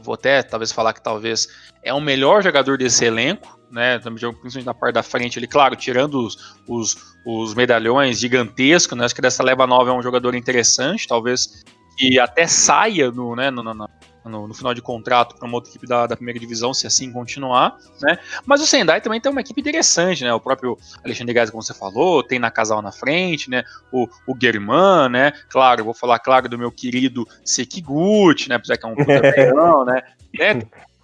vou até talvez falar que talvez é o melhor jogador desse elenco, né? Também jogo principalmente na parte da frente ali, claro, tirando os medalhões gigantescos, né? Acho que dessa leva 9 é um jogador interessante, talvez que até saia no final de contrato para uma outra equipe da primeira divisão, se assim continuar, né? Mas o Sendai também tem uma equipe interessante, né? O próprio Alexandre Gás, como você falou, tem Nakazal na frente, né? O German, né? Claro, vou falar, claro, do meu querido Sekiguchi, né? Apesar que é um puta velhão, né?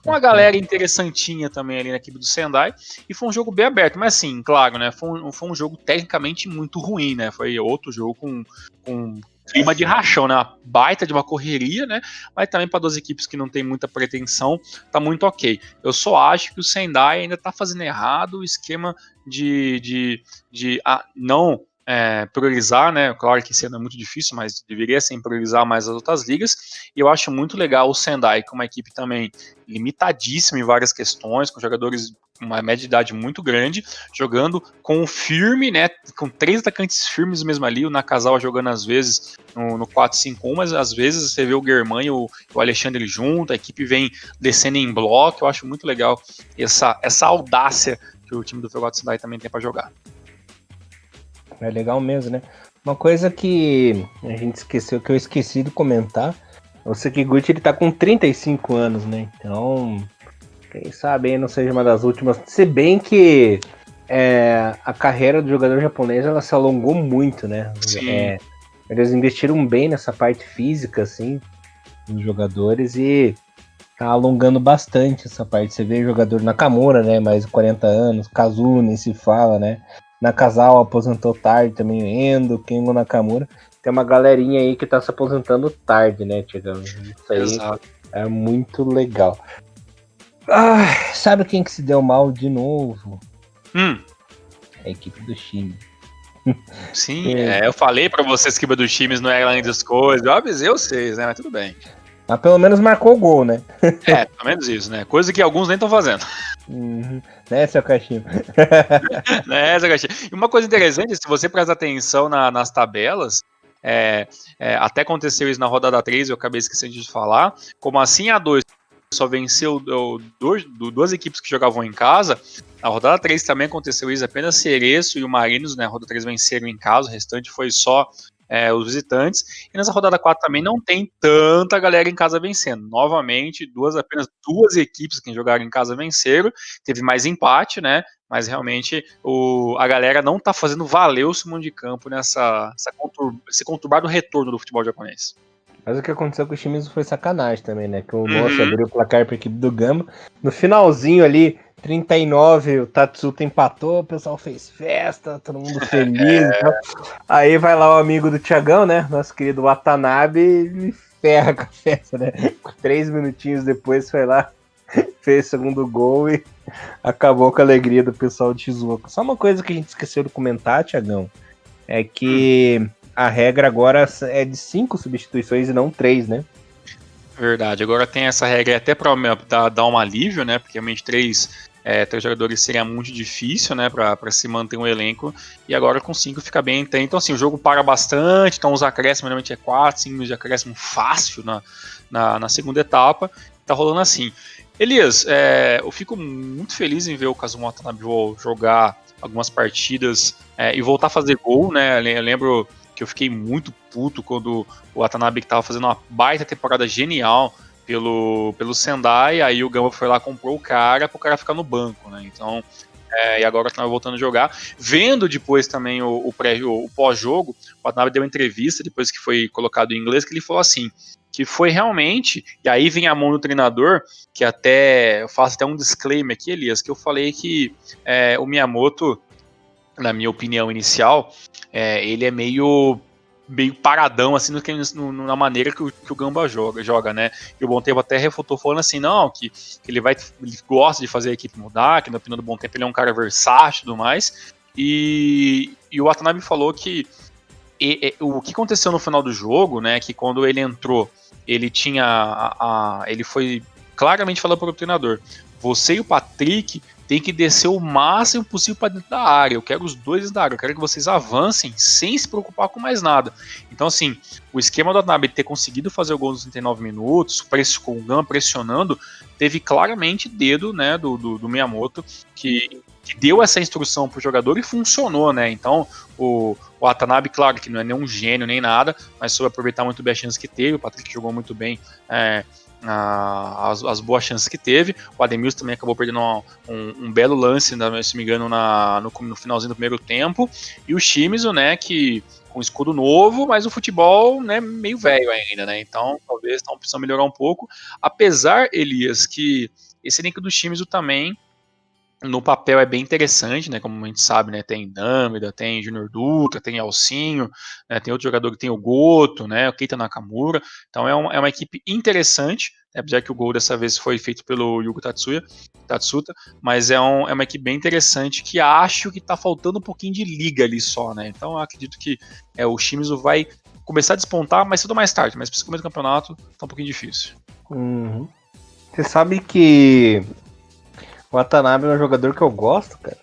Uma galera interessantinha também ali na equipe do Sendai, e foi um jogo bem aberto, mas assim, claro, né? Foi um jogo tecnicamente muito ruim, né? Foi outro jogo com clima de rachão, né? Uma baita de uma correria, né? Mas também para 2 equipes que não tem muita pretensão, tá muito ok. Eu só acho que o Sendai ainda tá fazendo errado o esquema de não priorizar, né? Claro que esse ano é muito difícil, mas deveria sim priorizar mais as outras ligas. E eu acho muito legal o Sendai, com uma equipe também limitadíssima em várias questões, com jogadores com uma média de idade muito grande, jogando com firme, né? Com 3 atacantes firmes mesmo ali, o Nakazawa jogando às vezes no 4-5-1, mas às vezes você vê o German e o Alexandre junto, a equipe vem descendo em bloco. Eu acho muito legal essa audácia que o time do Fuegoto Sendai também tem para jogar. É legal mesmo, né? Uma coisa que a gente esqueceu, que eu esqueci de comentar, o Sekiguchi, ele tá com 35 anos, né? Então, quem sabe aí não seja uma das últimas. Se bem que a carreira do jogador japonês, ela se alongou muito, né? Eles investiram bem nessa parte física, assim, dos jogadores, e tá alongando bastante essa parte. Você vê o jogador Nakamura, né? Mais de 40 anos, Kazu, nem se fala, né? Nakazawa aposentou tarde também, o Endo, Kengo Nakamura. Tem uma galerinha aí que tá se aposentando tarde, né, Tiagão? Isso aí. Exato. É muito legal. Sabe quem que se deu mal de novo? A equipe do time. Sim, eu falei pra vocês que a equipe dos times não é grandes coisas. Eu avisei vocês, né? Mas tudo bem. Mas pelo menos marcou o gol, né? Pelo menos isso, né? Coisa que alguns nem estão fazendo. Né, seu cachimbo? Né, Zé Garcia? E uma coisa interessante, se você prestar atenção nas tabelas, até aconteceu isso na rodada 3, eu acabei esquecendo de falar, como assim a 2 só venceu duas equipes que jogavam em casa, na rodada 3 também aconteceu isso, apenas Cereço e o Marinos, né, na rodada 3 venceram em casa, o restante foi só os visitantes, e nessa rodada 4 também não tem tanta galera em casa vencendo, novamente, apenas duas equipes que jogaram em casa venceram, teve mais empate, né, mas realmente a galera não tá fazendo valer o seu mundo de campo esse conturbado retorno do futebol japonês. Mas o que aconteceu com os times foi sacanagem também, né? Que o Nosso abriu o placar pra equipe do Gamba. No finalzinho ali, 39, o Tatsuta empatou, o pessoal fez festa, todo mundo feliz e tal. Aí vai lá o amigo do Thiagão, né? Nosso querido Watanabe, ele ferra com a festa, né? 3 minutinhos depois foi lá, fez o segundo gol e acabou com a alegria do pessoal de Shizuoka. Só uma coisa que a gente esqueceu de comentar, Thiagão, é que a regra agora é de 5 substituições e não 3, né? Verdade, agora tem essa regra até para dar um alívio, né? Porque realmente 3 jogadores seria muito difícil, né? Para se manter um elenco, e agora com 5 fica bem. Então, assim, o jogo para bastante, então os acréscimos normalmente 4, 5 minutos de acréscimo fácil na segunda etapa, tá rolando assim. Elias, eu fico muito feliz em ver o Kazuma Watanabe jogar algumas partidas e voltar a fazer gol, né? Eu lembro que eu fiquei muito puto quando o Watanabe estava fazendo uma baita temporada genial pelo Sendai, aí o Gamba foi lá, comprou o cara pro cara ficar no banco, né? Então, e agora o Watanabe voltando a jogar. Vendo depois também o pós-jogo, o Watanabe deu uma entrevista, depois que foi colocado em inglês, que ele falou assim, que foi realmente, e aí vem a mão do treinador, que eu faço até um disclaimer aqui, Elias, que eu falei que o Miyamoto, na minha opinião inicial, ele é meio paradão, assim, na maneira que o Gamba joga, né? E o Bom Tempo até refutou falando assim, não, que ele gosta de fazer a equipe mudar, que na opinião do Bom Tempo ele é um cara versátil e tudo mais, e o Watanabe falou que o que aconteceu no final do jogo, né, que quando ele entrou, ele ele foi claramente falando para o treinador, você e o Patrick tem que descer o máximo possível para dentro da área, eu quero os dois da área, eu quero que vocês avancem sem se preocupar com mais nada. Então, assim, o esquema do Watanabe ter conseguido fazer o gol nos 39 minutos, com o Gamba pressionando, teve claramente dedo, né, do Miyamoto, que deu essa instrução pro jogador e funcionou, né? Então, o Watanabe, claro que não é nenhum gênio nem nada, mas soube aproveitar muito bem as chances que teve, o Patrick jogou muito bem as boas chances que teve, o Ademilson também acabou perdendo um belo lance, se não me engano, no finalzinho do primeiro tempo, e o Shimizu, né, que com escudo novo, mas o futebol, né, meio velho ainda, né? Então, talvez não precisa melhorar um pouco, apesar, Elias, que esse elenco do Shimizu também no papel é bem interessante, né? Como a gente sabe, né? Tem Namida, tem Junior Dutra, tem Alcinho, né, tem outro jogador que tem o Goto, né? O Keita Nakamura. Então é uma equipe interessante, né, apesar que o gol dessa vez foi feito pelo Yugo Tatsuta, mas é uma equipe bem interessante que acho que tá faltando um pouquinho de liga ali só, né? Então eu acredito que o Shimizu vai começar a despontar mais cedo ou mais tarde, mas para esse começo do campeonato tá um pouquinho difícil. Uhum. Você sabe que o Watanabe é um jogador que eu gosto, cara.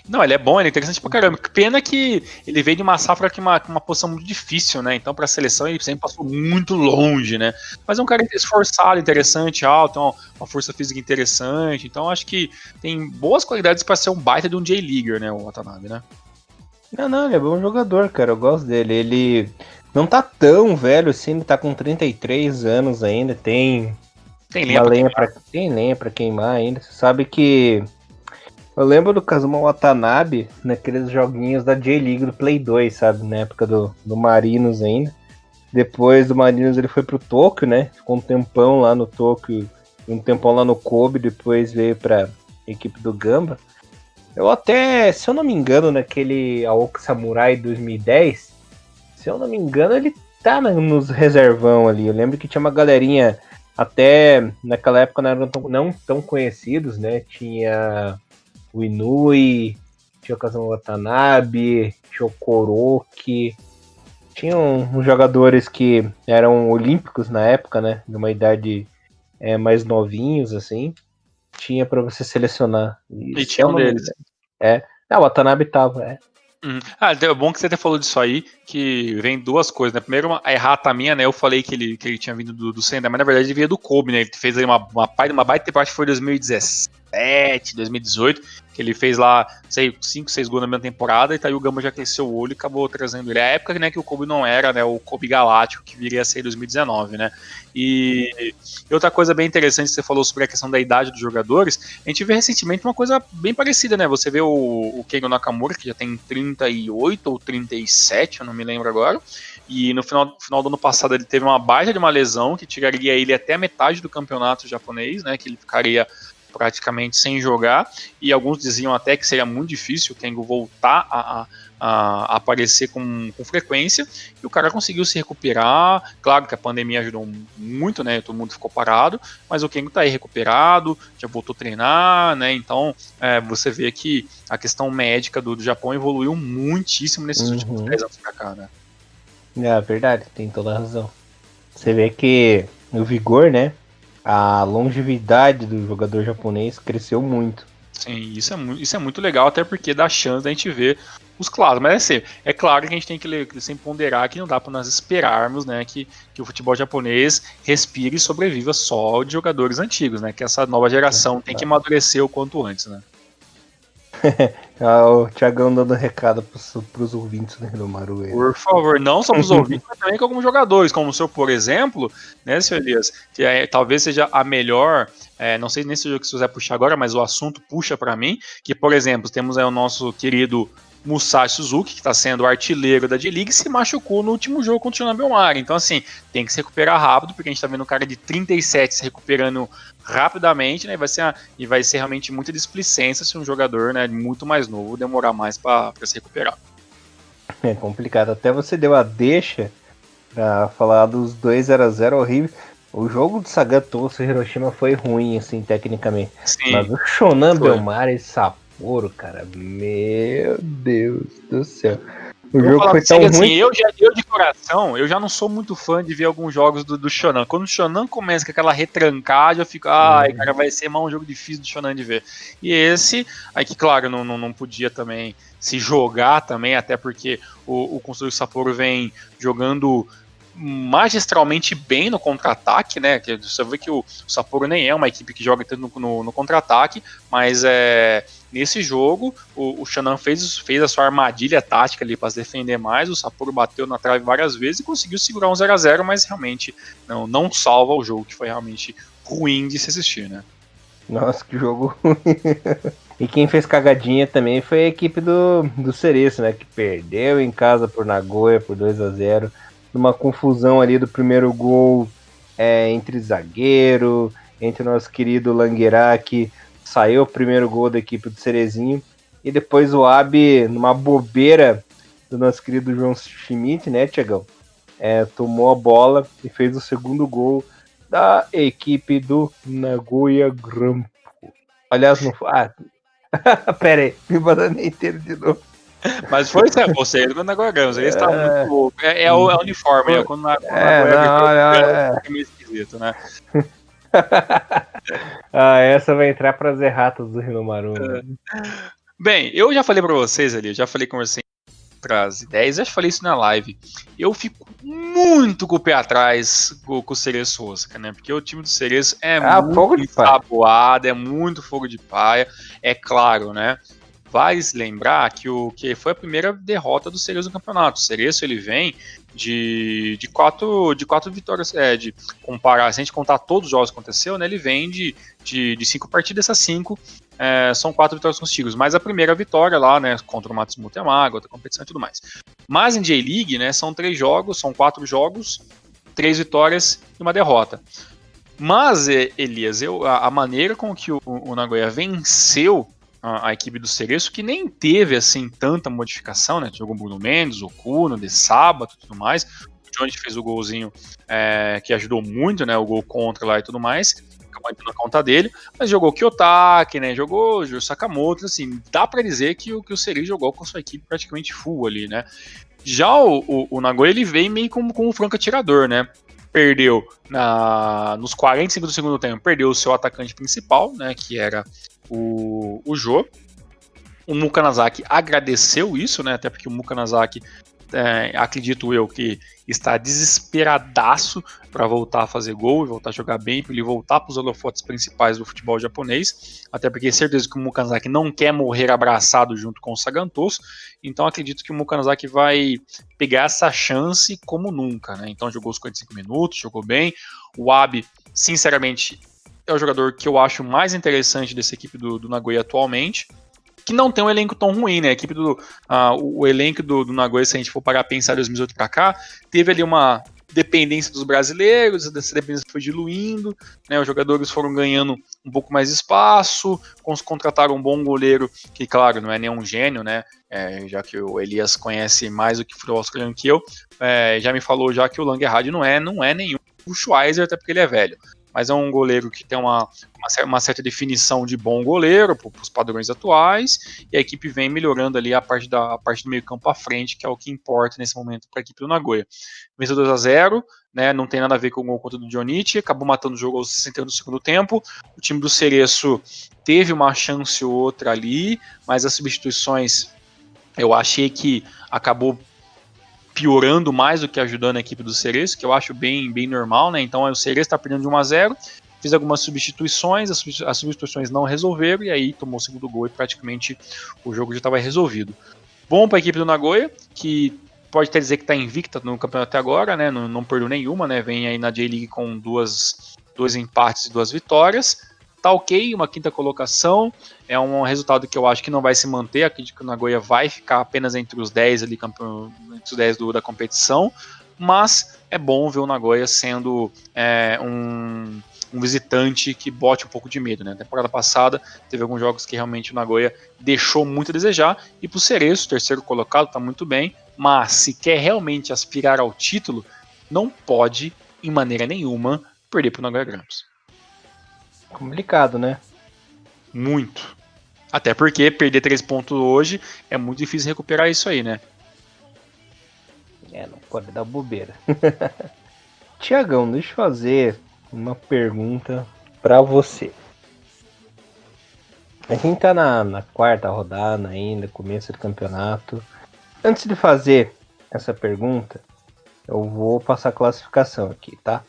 Não, ele é bom, ele é interessante pra caramba. Pena que ele veio de uma safra com uma posição muito difícil, né? Então, pra seleção, ele sempre passou muito longe, né? Mas é um cara esforçado, interessante, alto, tem uma força física interessante. Então, acho que tem boas qualidades pra ser um baita de um J-Leaguer, né? O Watanabe, né? Não, ele é bom jogador, cara. Eu gosto dele. Ele não tá tão velho assim, ele tá com 33 anos ainda. Tem lenha pra queimar ainda. Você sabe que eu lembro do Kazuma Watanabe naqueles joguinhos da J-League do Play 2, sabe? Na época do Marinos ainda. Depois do Marinos ele foi pro Tóquio, né? Ficou um tempão lá no Tóquio, um tempão lá no Kobe, depois veio pra equipe do Gamba. Eu até, se eu não me engano, naquele Aoki Samurai 2010, se eu não me engano, ele tá nos reservão ali. Eu lembro que tinha uma galerinha até naquela época não eram não tão conhecidos, né? Tinha o Inui, tinha o Kazuma Watanabe, tinha o Koroki. Tinham uns jogadores que eram olímpicos na época, né? De uma idade mais novinhos, assim. Tinha pra você selecionar. E E se tinha eu um não me deles. engano. O Watanabe tava, É bom que você até falou disso aí, que vem duas coisas, né? Primeiro, a errata minha, né? Eu falei que ele tinha vindo do Sendai, mas na verdade ele veio do Kobe, né? Ele fez aí uma baita temporada, que foi 2017, 2018, que ele fez lá, sei, 5, 6 gols na mesma temporada, e tá aí o Gamba já cresceu o olho e acabou trazendo ele. É a época, né, que o Kobe não era, né? O Kobe Galáctico, que viria a ser em 2019, né? E outra coisa bem interessante que você falou sobre a questão da idade dos jogadores, a gente vê recentemente uma coisa bem parecida, né? Você vê o Kengo Nakamura, que já tem 38 ou 37, eu não me lembro agora, e no final do ano passado ele teve uma baixa de uma lesão que tiraria ele até a metade do campeonato japonês, né? Que ele ficaria praticamente sem jogar, e alguns diziam até que seria muito difícil o Kengo voltar a aparecer com frequência, e o cara conseguiu se recuperar. Claro que a pandemia ajudou muito, né? Todo mundo ficou parado, mas o Kengo tá aí recuperado, já voltou a treinar, né? Então você vê que a questão médica do Japão evoluiu muitíssimo nesses últimos 10 anos pra cá, né? É verdade, tem toda a razão. Você vê que o vigor, né? A longevidade do jogador japonês cresceu muito. Sim, isso é muito legal, até porque dá chance da gente ver os clássicos. Mas assim, é claro que a gente tem que sempre ponderar que não dá para nós esperarmos, né, que o futebol japonês respire e sobreviva só de jogadores antigos, né? Que essa nova geração tem que amadurecer o quanto antes, né? O Thiagão dando recado pros ouvintes do Hiromaru. Por favor, não só para os ouvintes, mas também com alguns jogadores, como o senhor, por exemplo, né, senhor Elias, que talvez seja a melhor, não sei nem se o jogo que você vai puxar agora, mas o assunto puxa para mim, que, por exemplo, temos aí o nosso querido Musashi Suzuki, que está sendo o artilheiro da D-League, e se machucou no último jogo contra o Nabelmar. Então, assim, tem que se recuperar rápido, porque a gente está vendo um cara de 37 se recuperando rapidamente, né? E vai ser realmente muita displicência se um jogador, né, muito mais novo demorar mais para se recuperar. É complicado. Até você deu a deixa pra falar dos 2-0 horrível. O jogo do Sagan Tosso e Hiroshima foi ruim, assim, tecnicamente. Sim, mas o Shonan Bellmare e Sapporo, cara, meu Deus do céu. O jogo foi tão ruim. Assim, eu de coração, eu já não sou muito fã de ver alguns jogos do Shonan. Quando o Shonan começa com aquela retrancada, eu fico, cara, vai ser mais um jogo difícil do Shonan de ver. E esse, aí que claro, não podia também se jogar também, até porque o construtor Sapporo vem jogando magistralmente bem no contra-ataque, né? Que você vê que o Sapporo nem é uma equipe que joga tanto no contra-ataque, mas nesse jogo o Shonan fez a sua armadilha tática ali para se defender mais, o Sapporo bateu na trave várias vezes e conseguiu segurar um 0-0, mas realmente não salva o jogo, que foi realmente ruim de se assistir, né? Nossa, que jogo ruim. E quem fez cagadinha também foi a equipe do Cereço, né? Que perdeu em casa por Nagoya por 2-0. Numa confusão ali do primeiro gol entre zagueiro, entre o nosso querido Langueira, saiu o primeiro gol da equipe do Cerezinho. E depois o Abe, numa bobeira do nosso querido João Schmidt, né, Thiagão? Tomou a bola e fez o segundo gol da equipe do Nagoya Grampus. Aliás, não foi. Pera aí, me mandando inteiro de novo. Mas foi você, quando agora ganhamos. Ele está muito louco. É o uniforme, né? Quando é meio esquisito, né? Essa vai entrar para as erratas do Hiromaru. Bem, eu já falei para vocês ali, eu já falei com você para as ideias, eu já falei isso na live. Eu fico muito com o pé atrás com o Cereço Osaka, né? Porque o time do Cereço é muito ensaboado, é muito fogo de paia. É claro, né? Vale se lembrar que foi a primeira derrota do Cereço no campeonato. O Cereço ele vem de quatro vitórias. De comparar, se a gente contar todos os jogos que aconteceu, né? Ele vem de 5 partidas, essas 5 são 4 vitórias consecutivas. Mas a primeira vitória lá, né? Contra o Matsumoto Yamaga, outra competição e tudo mais. Mas em J-League, né? São 3 jogos, são 4 jogos, 3 vitórias e uma derrota. Mas, Elias, a maneira com que o Nagoya venceu a equipe do Cereço, que nem teve assim tanta modificação, né? Jogou Bruno Mendes, Okuno, De Sábado e tudo mais. O Jones fez o golzinho que ajudou muito, né? O gol contra lá e tudo mais. Acabou entrando na conta dele. Mas jogou Kiyotaki, né? Jogou Sakamoto. Assim, dá pra dizer que o Seri jogou com a sua equipe praticamente full ali, né? Já o Nagoya, ele veio meio como um franco atirador, né? Perdeu nos 45 do segundo tempo, perdeu o seu atacante principal, né? Que era o Jô. O Mukanazaki agradeceu isso, né? Até porque o Mukanazaki, acredito eu, que está desesperadaço para voltar a fazer gol e voltar a jogar bem, para ele voltar para os holofotes principais do futebol japonês. Até porque é certeza que o Mukanazaki não quer morrer abraçado junto com o Sagantoso. Então acredito que o Mukanazaki vai pegar essa chance como nunca, né? Então jogou os 45 minutos, jogou bem. O Abe, sinceramente, é o jogador que eu acho mais interessante dessa equipe do Nagoya atualmente, que não tem um elenco tão ruim, né? A equipe o elenco do Nagoya, se a gente for parar a pensar de 2018 para cá, teve ali uma dependência dos brasileiros, essa dependência foi diluindo, né? Os jogadores foram ganhando um pouco mais de espaço, contrataram um bom goleiro, que claro, não é nenhum gênio, né? Já que o Elias conhece mais do que o futebol australiano que eu, já me falou já que o Langerhard não é nenhum o Schweizer, até porque ele é velho. Mas é um goleiro que tem uma certa definição de bom goleiro para os padrões atuais, e a equipe vem melhorando ali a parte do meio campo à frente, que é o que importa nesse momento para a equipe do Nagoya. Venceu 2-0, né, não tem nada a ver com o gol contra do Dionichi, acabou matando o jogo aos 60 do segundo tempo. O time do Cereço teve uma chance ou outra ali, mas as substituições eu achei que acabou piorando mais do que ajudando a equipe do Cereço, que eu acho bem normal, né? Então o Cereço está perdendo de 1-0, fiz algumas substituições, as substituições não resolveram, e aí tomou o segundo gol e praticamente o jogo já estava resolvido. Bom para a equipe do Nagoya, que pode até dizer que está invicta no campeonato até agora, né? Não perdeu nenhuma, né? Vem aí na J-League com dois empates e 2 vitórias. Tá ok, uma quinta colocação, é um resultado que eu acho que não vai se manter, acredito que o Nagoya vai ficar apenas entre os 10 ali, entre os 10 da competição, mas é bom ver o Nagoya sendo um visitante que bote um pouco de medo, né? Na temporada passada teve alguns jogos que realmente o Nagoya deixou muito a desejar, e pro Cereço, terceiro colocado, tá muito bem, mas se quer realmente aspirar ao título, não pode, em maneira nenhuma, perder pro Nagoya Grampus. Complicado, né? Muito. Até porque perder 3 pontos hoje é muito difícil recuperar isso aí, né? Não pode dar bobeira. Tiagão, deixa eu fazer uma pergunta pra você. A gente tá na quarta rodada ainda, começo do campeonato. Antes de fazer essa pergunta, eu vou passar a classificação aqui, tá?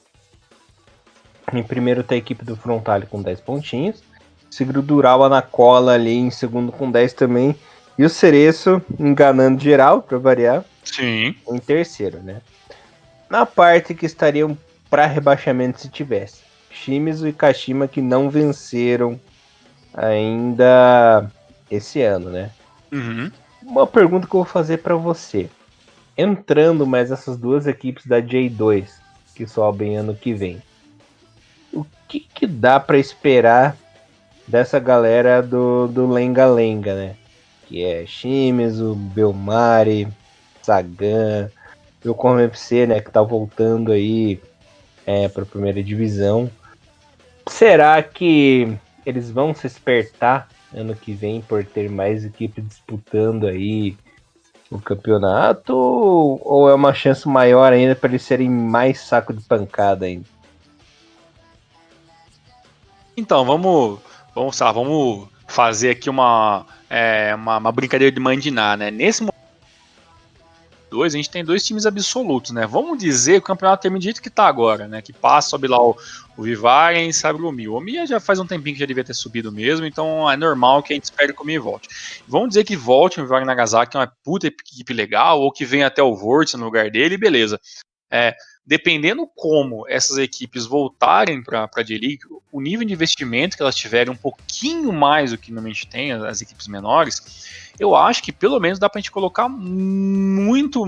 Em primeiro tá a equipe do Frontale com 10 pontinhos. Segundo o Urawa na cola ali em segundo com 10 também. E o Cereço enganando geral, pra variar. Sim. Em terceiro, né? Na parte que estariam para rebaixamento se tivesse. Shimizu e Kashima que não venceram ainda esse ano, né? Uhum. Uma pergunta que eu vou fazer para você. Entrando mais essas duas equipes da J2 que sobem ano que vem. O que dá para esperar dessa galera do Lenga-Lenga, né? Que é Shimizu, Belmari, Sagan, o Como FC, né? Que tá voltando aí para a primeira divisão. Será que eles vão se espertar ano que vem por ter mais equipe disputando aí o campeonato? Ou é uma chance maior ainda para eles serem mais saco de pancada ainda? Então, vamos fazer aqui uma brincadeira de mandinar, né? Nesse momento, a gente tem 2 times absolutos, né? Vamos dizer que o campeonato termina do jeito que tá agora, né? Que passa, sobe lá o Vivaren e sabe o Omi. O Omi já faz um tempinho que já devia ter subido mesmo, então é normal que a gente espere que o Omi volte. Vamos dizer que volte o Vivaren Nagasaki, que é uma puta equipe legal, ou que venha até o Vortex no lugar dele, beleza. Dependendo como essas equipes voltarem para a J-League, o nível de investimento que elas tiverem um pouquinho mais do que normalmente tem as equipes menores, eu acho que pelo menos dá para a gente colocar muita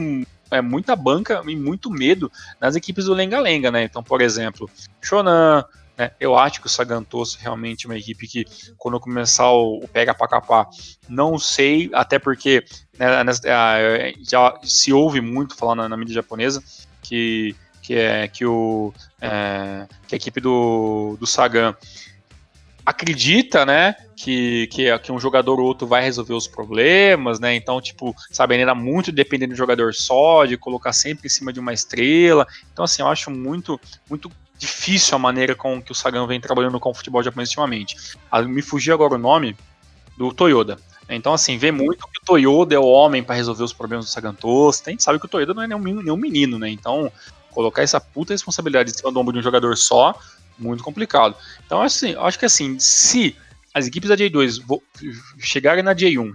banca e muito medo nas equipes do Lenga-Lenga, né? Então, por exemplo, Shonan, né? Eu acho que o Sagantoso realmente é uma equipe que, quando começar o pega pra capar, não sei, até porque, né, já se ouve muito falar na mídia japonesa que a equipe do Sagan acredita, né, que um jogador ou outro vai resolver os problemas, né, então, tipo, sabe, ainda muito dependendo do jogador só, de colocar sempre em cima de uma estrela, então, assim, eu acho muito difícil a maneira com que o Sagan vem trabalhando com o futebol japonês ultimamente. Me fugiu agora o nome do Toyoda. Então, assim, vê muito que o Toyoda é o homem para resolver os problemas do Sagan Toast, a gente sabe que o Toyoda não é nenhum menino, né, então, colocar essa puta responsabilidade em cima do ombro de um jogador só, muito complicado. Então, assim, eu acho que assim, se as equipes da J2 chegarem na J1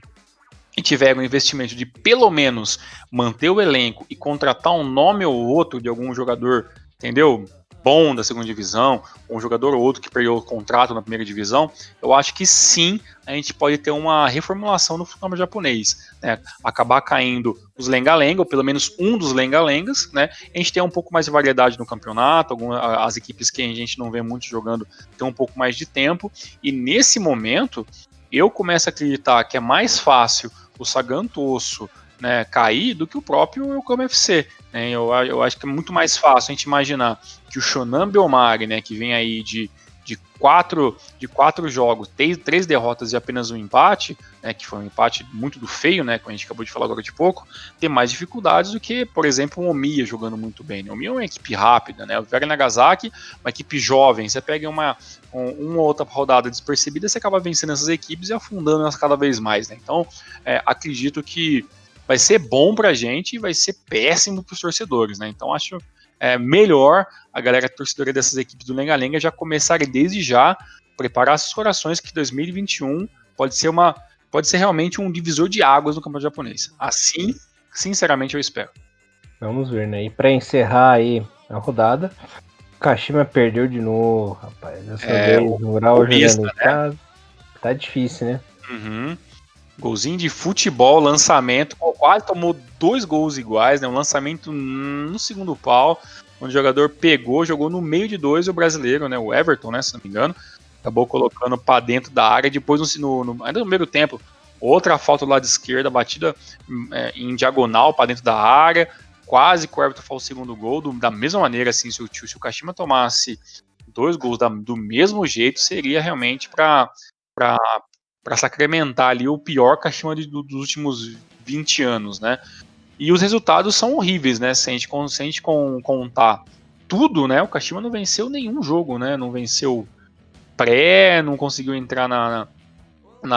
e tiverem um investimento de pelo menos manter o elenco e contratar um nome ou outro de algum jogador, entendeu? Bom da segunda divisão, um jogador ou outro que perdeu o contrato na primeira divisão, eu acho que sim, a gente pode ter uma reformulação no futebol japonês, né? Acabar caindo os lenga-lenga, ou pelo menos um dos lenga-lengas, né? A gente tem um pouco mais de variedade no campeonato, as equipes que a gente não vê muito jogando tem um pouco mais de tempo, e nesse momento eu começo a acreditar que é mais fácil o Sagan Tosso, né, cair do que o próprio Yokohama FC. Né? Eu acho que é muito mais fácil a gente imaginar que o Shonan Bellmare, né, que vem aí de quatro jogos, três derrotas e apenas um empate, né, que foi um empate muito do feio, né, como a gente acabou de falar agora de pouco, tem mais dificuldades do que, por exemplo, o Omiya jogando muito bem. Né? O Omiya é uma equipe rápida, né? O Vera Nagasaki, uma equipe jovem, você pega uma ou outra rodada despercebida, você acaba vencendo essas equipes e afundando elas cada vez mais. Né? Então, acredito que vai ser bom pra gente e vai ser péssimo pros torcedores, né? Então acho melhor a galera torcedora dessas equipes do Lenga-Lenga já começarem desde já preparar seus corações que 2021 pode ser realmente um divisor de águas no campeonato japonês. Assim, sinceramente, eu espero. Vamos ver, né? E pra encerrar aí a rodada, o Kashima perdeu de novo, rapaz. Dessa vez, no Ural jogando em casa. Tá difícil, né? Uhum. Golzinho de futebol, lançamento, quase tomou 2 gols iguais, né? Um lançamento no segundo pau, onde o jogador pegou, jogou no meio de 2, e o brasileiro, né? O Everton, né? Se não me engano, acabou colocando para dentro da área. Depois, ainda no primeiro tempo, outra falta do lado esquerdo, batida em diagonal para dentro da área. Quase que o Everton faz o segundo gol. Da mesma maneira, assim, se o Kashima tomasse 2 gols do mesmo jeito, seria realmente para sacramentar ali o pior Kashima dos últimos 20 anos, né? E os resultados são horríveis, né? Se a gente contar tudo, né? O Kashima não venceu nenhum jogo, né? Não venceu não conseguiu entrar na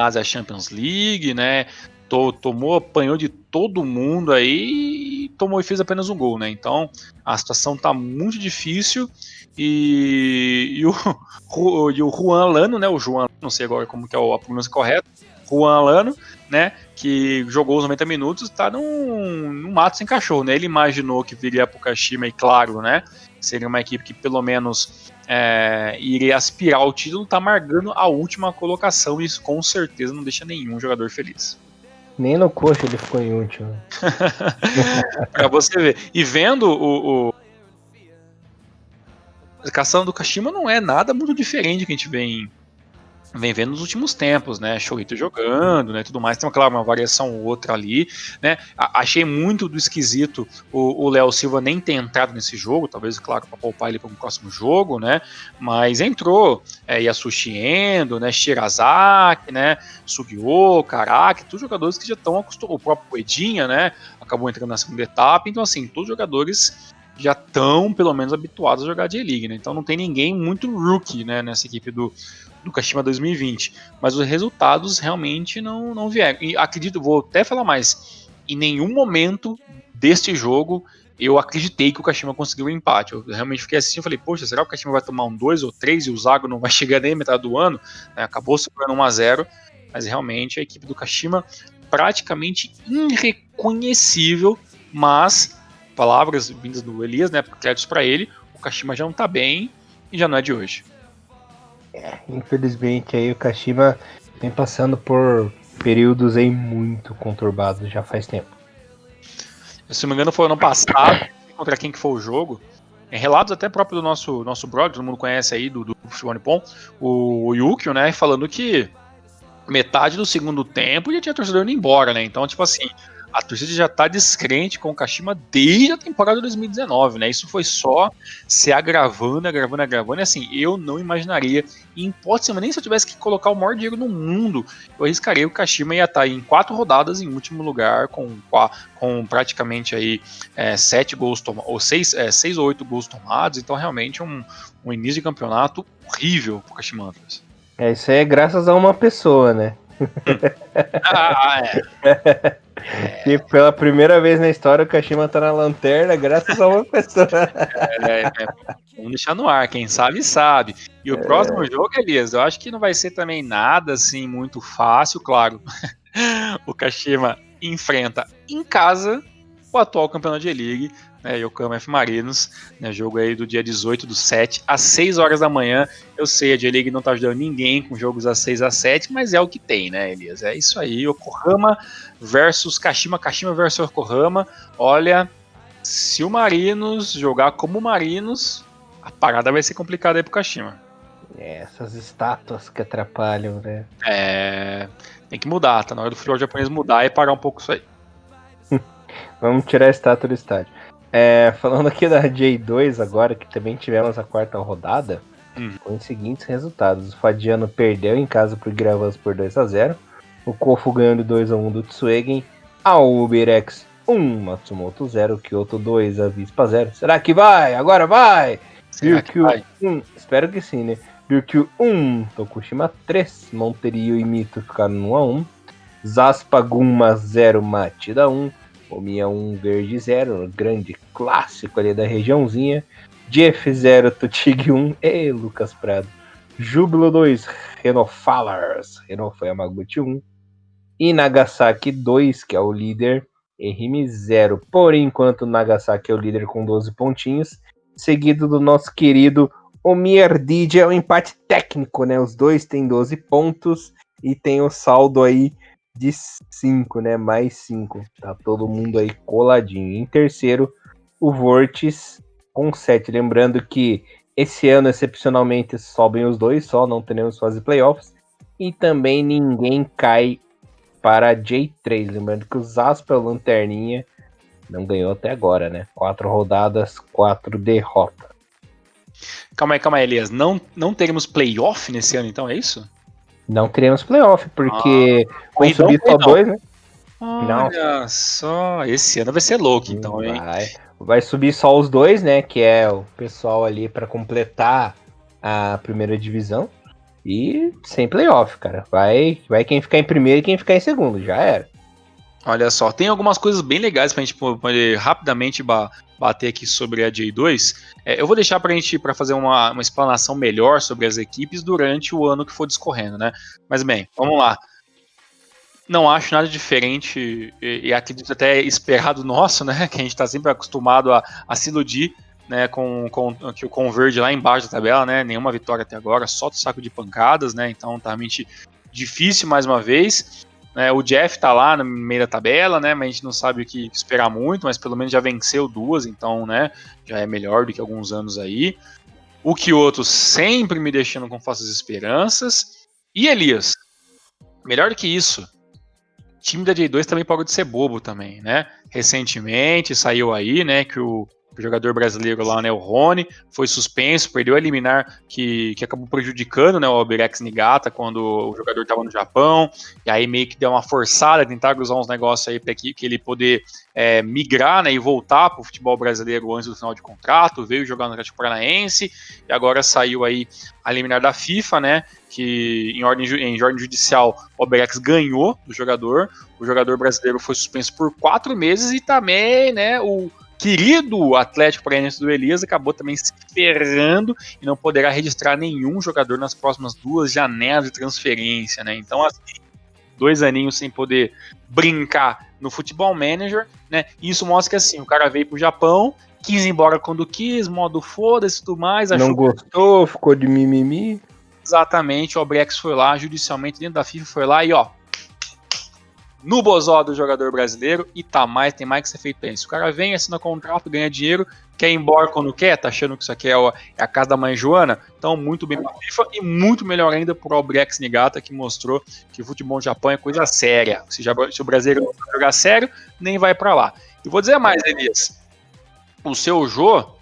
Asia Champions League, né? Apanhou de todo mundo aí e fez apenas um gol, né? Então a situação tá muito difícil e o Juan Lano, né? O Juan, não sei agora como que é a pronúncia correta, Juan Lano, né? Que jogou os 90 minutos, tá num mato sem cachorro, né? Ele imaginou que viria pro Kashima e claro, né? Seria uma equipe que pelo menos iria aspirar o título, tá marcando a última colocação e isso com certeza não deixa nenhum jogador feliz. Nem no coxa ele ficou em último. Pra você ver. E vendo a classificação do Kashima não é nada muito diferente do que a gente vem vendo nos últimos tempos, né? Shohito jogando, né? Tudo mais. Tem, claro, uma variação ou outra ali, né? Achei muito do esquisito o Léo Silva nem ter entrado nesse jogo, talvez, claro, para poupar ele para um próximo jogo, né? Mas entrou Yasushi Endo, né? Shirazaki, né? Sugio, Karaki, todos jogadores que já estão acostumados. O próprio Edinha, né? Acabou entrando na segunda etapa. Então, assim, todos jogadores já estão, pelo menos, habituados a jogar J-League, né? Então não tem ninguém muito rookie, né? Nessa equipe do Kashima 2020, mas os resultados realmente não vieram. E acredito, vou até falar mais, em nenhum momento deste jogo eu acreditei que o Kashima conseguiu um empate. Eu realmente fiquei assim, eu falei, poxa, será que o Kashima vai tomar um 2 ou 3 e o Zago não vai chegar nem a metade do ano? Acabou segurando 1-0, mas realmente a equipe do Kashima praticamente irreconhecível, mas palavras vindas do Elias, né, créditos para ele, o Kashima já não tá bem e já não é de hoje. Infelizmente aí o Kashima vem passando por períodos aí muito conturbados já faz tempo. Se não me engano foi ano passado, contra quem que foi o jogo, relatos até próprio do nosso brother, todo mundo conhece aí do Futebol Nippon, o Yukio, né, falando que metade do segundo tempo já tinha torcedor indo embora, né, então tipo assim, a torcida já tá descrente com o Kashima desde a temporada de 2019, né? Isso foi só se agravando. E assim, eu não imaginaria, em hipótese, nem se eu tivesse que colocar o maior dinheiro no mundo, eu arriscaria o Kashima ia estar em 4 rodadas em último lugar, com praticamente aí 7 gols tomados, ou 6 ou 8 gols tomados. Então, realmente, um início de campeonato horrível pro Kashima Antlers. Isso aí é graças a uma pessoa, né? E pela primeira vez na história o Kashima tá na lanterna graças a uma pessoa. Vamos deixar no ar, quem sabe sabe. E o próximo jogo, Elias, eu acho que não vai ser também nada assim muito fácil, claro. O Kashima enfrenta em casa o atual campeão da J-League, né, Yokohama F Marinos, né, jogo aí do dia 18/7, às 6 horas da manhã. Eu sei, a J-League não tá ajudando ninguém com jogos às 6 às 7, mas é o que tem, né, Elias? É isso aí, Yokohama versus Kashima, Kashima versus Yokohama. Olha, se o Marinos jogar como o Marinos, a parada vai ser complicada aí pro Kashima. Essas estátuas que atrapalham, né? Tem que mudar, tá na hora do futebol japonês mudar e parar um pouco isso aí. Vamos tirar a estátua do estádio. Falando aqui da J2 agora, que também tivemos a 4ª rodada, com os seguintes resultados. O Fadiano perdeu em casa pro Gravans por 2-0. O Kofu ganhando 2-1 do Tsuegen. A Uberex 1, Matsumoto 0. Kyoto 2, Avispa 0. Será que vai? Agora vai! Ryukyu 1, espero que sim, né? Ryukyu 1, Tokushima 3. Monterio e Mito ficaram no 1-1. Zaspa Gunma 0, Matida 1. Omiya 1, Verde 0, grande clássico ali da regiãozinha. Jeff 0, Tutig 1, e Lucas Prado. Júbilo 2, Renofalars, Renofo Yamaguchi 1. E Nagasaki 2, que é o líder, Erime 0. Por enquanto, Nagasaki é o líder com 12 pontinhos, seguido do nosso querido Omiya Ardide, é um empate técnico, né? Os dois têm 12 pontos e tem o saldo aí de 5, né? Mais 5. Tá todo mundo aí coladinho. Em terceiro, o Vortis com 7. Lembrando que esse ano, excepcionalmente, sobem os dois só, não teremos fase playoffs. E também ninguém cai para J3. Lembrando que o Zaspa, o Lanterninha, não ganhou até agora, né? 4 rodadas, 4 derrotas. Calma aí, Elias. Não teremos playoff nesse ano, então, é isso? Não teremos playoff, porque vão subir só 2, né? Olha só, esse ano vai ser louco, então, hein? Vai subir só os 2, né? Que é o pessoal ali para completar a primeira divisão. E sem playoff, cara. Vai quem ficar em primeiro e quem ficar em segundo, já era. Olha só, tem algumas coisas bem legais pra gente poder rapidamente bater aqui sobre a J2. Eu vou deixar pra fazer uma explanação melhor sobre as equipes durante o ano que for discorrendo, né? Mas bem, vamos lá. Não acho nada diferente e acredito até esperado nosso, né? Que a gente tá sempre acostumado a se iludir, né? Com o verde lá embaixo da tabela, né? Nenhuma vitória até agora, só do saco de pancadas, né? Então tá realmente difícil mais uma vez. O Jeff tá lá no meio da tabela, né? Mas a gente não sabe o que esperar muito, mas pelo menos já venceu 2, então, né? Já é melhor do que alguns anos aí. O Kyoto sempre me deixando com falsas esperanças. E Elias, melhor do que isso, o time da J2 também parou de ser bobo também, né? Recentemente saiu aí, né, que o jogador brasileiro lá, né, o Rony, foi suspenso, perdeu a liminar que acabou prejudicando, né, o Albirex Niigata quando o jogador estava no Japão, e aí meio que deu uma forçada, tentar usar uns negócios aí para que ele poder migrar, né, e voltar para o futebol brasileiro antes do final de contrato, veio jogar no Atlético Paranaense, e agora saiu aí a liminar da FIFA, né, que em ordem judicial o Albirex ganhou do jogador, o jogador brasileiro foi suspenso por 4 meses e também, né, o querido Atlético Paranaense do Elias acabou também se ferrando e não poderá registrar nenhum jogador nas próximas 2 janelas de transferência, né? Então, assim, 2 aninhos sem poder brincar no Futebol Manager, né? E isso mostra que, assim, o cara veio pro Japão, quis ir embora quando quis, modo foda-se e tudo mais. Não gostou, ficou de mimimi. Exatamente, o Albirex foi lá, judicialmente, dentro da FIFA, foi lá e, ó, no bozó do jogador brasileiro e tem mais que ser feito isso. O cara vem, assina contrato, ganha dinheiro, quer ir embora quando quer, tá achando que isso aqui é a casa da mãe Joana? Então, muito bem pra FIFA e muito melhor ainda pro Albirex Niigata, que mostrou que o futebol no Japão é coisa séria. Se o brasileiro não jogar sério, nem vai pra lá. E vou dizer mais, Elias. O seu jogo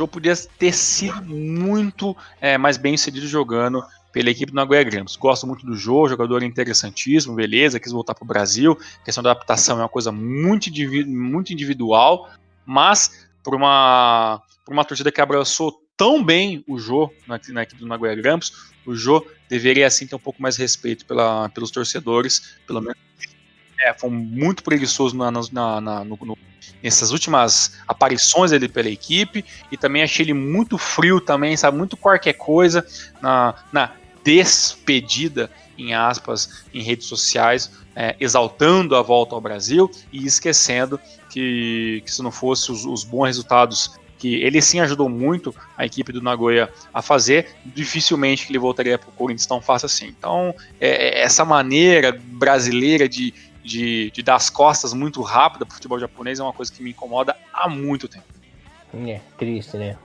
podia ter sido muito mais bem sucedido jogando pela equipe do Nagoya Grampus. Gosto muito do jogador interessantíssimo, beleza, quis voltar para o Brasil. A questão da adaptação é uma coisa muito individual, mas por uma torcida que abraçou tão bem o Jô na equipe do Nagoya Grampus, o Jô deveria assim ter um pouco mais de respeito pelos torcedores, pelo menos. Foi muito preguiçoso nessas últimas aparições dele pela equipe, e também achei ele muito frio também, sabe, muito qualquer coisa na despedida, em aspas, em redes sociais, exaltando a volta ao Brasil e esquecendo que se não fosse os bons resultados que ele sim ajudou muito a equipe do Nagoya a fazer, dificilmente que ele voltaria para o Corinthians tão fácil assim. Então, essa maneira brasileira de dar as costas muito rápido para o futebol japonês é uma coisa que me incomoda há muito tempo. Triste, né?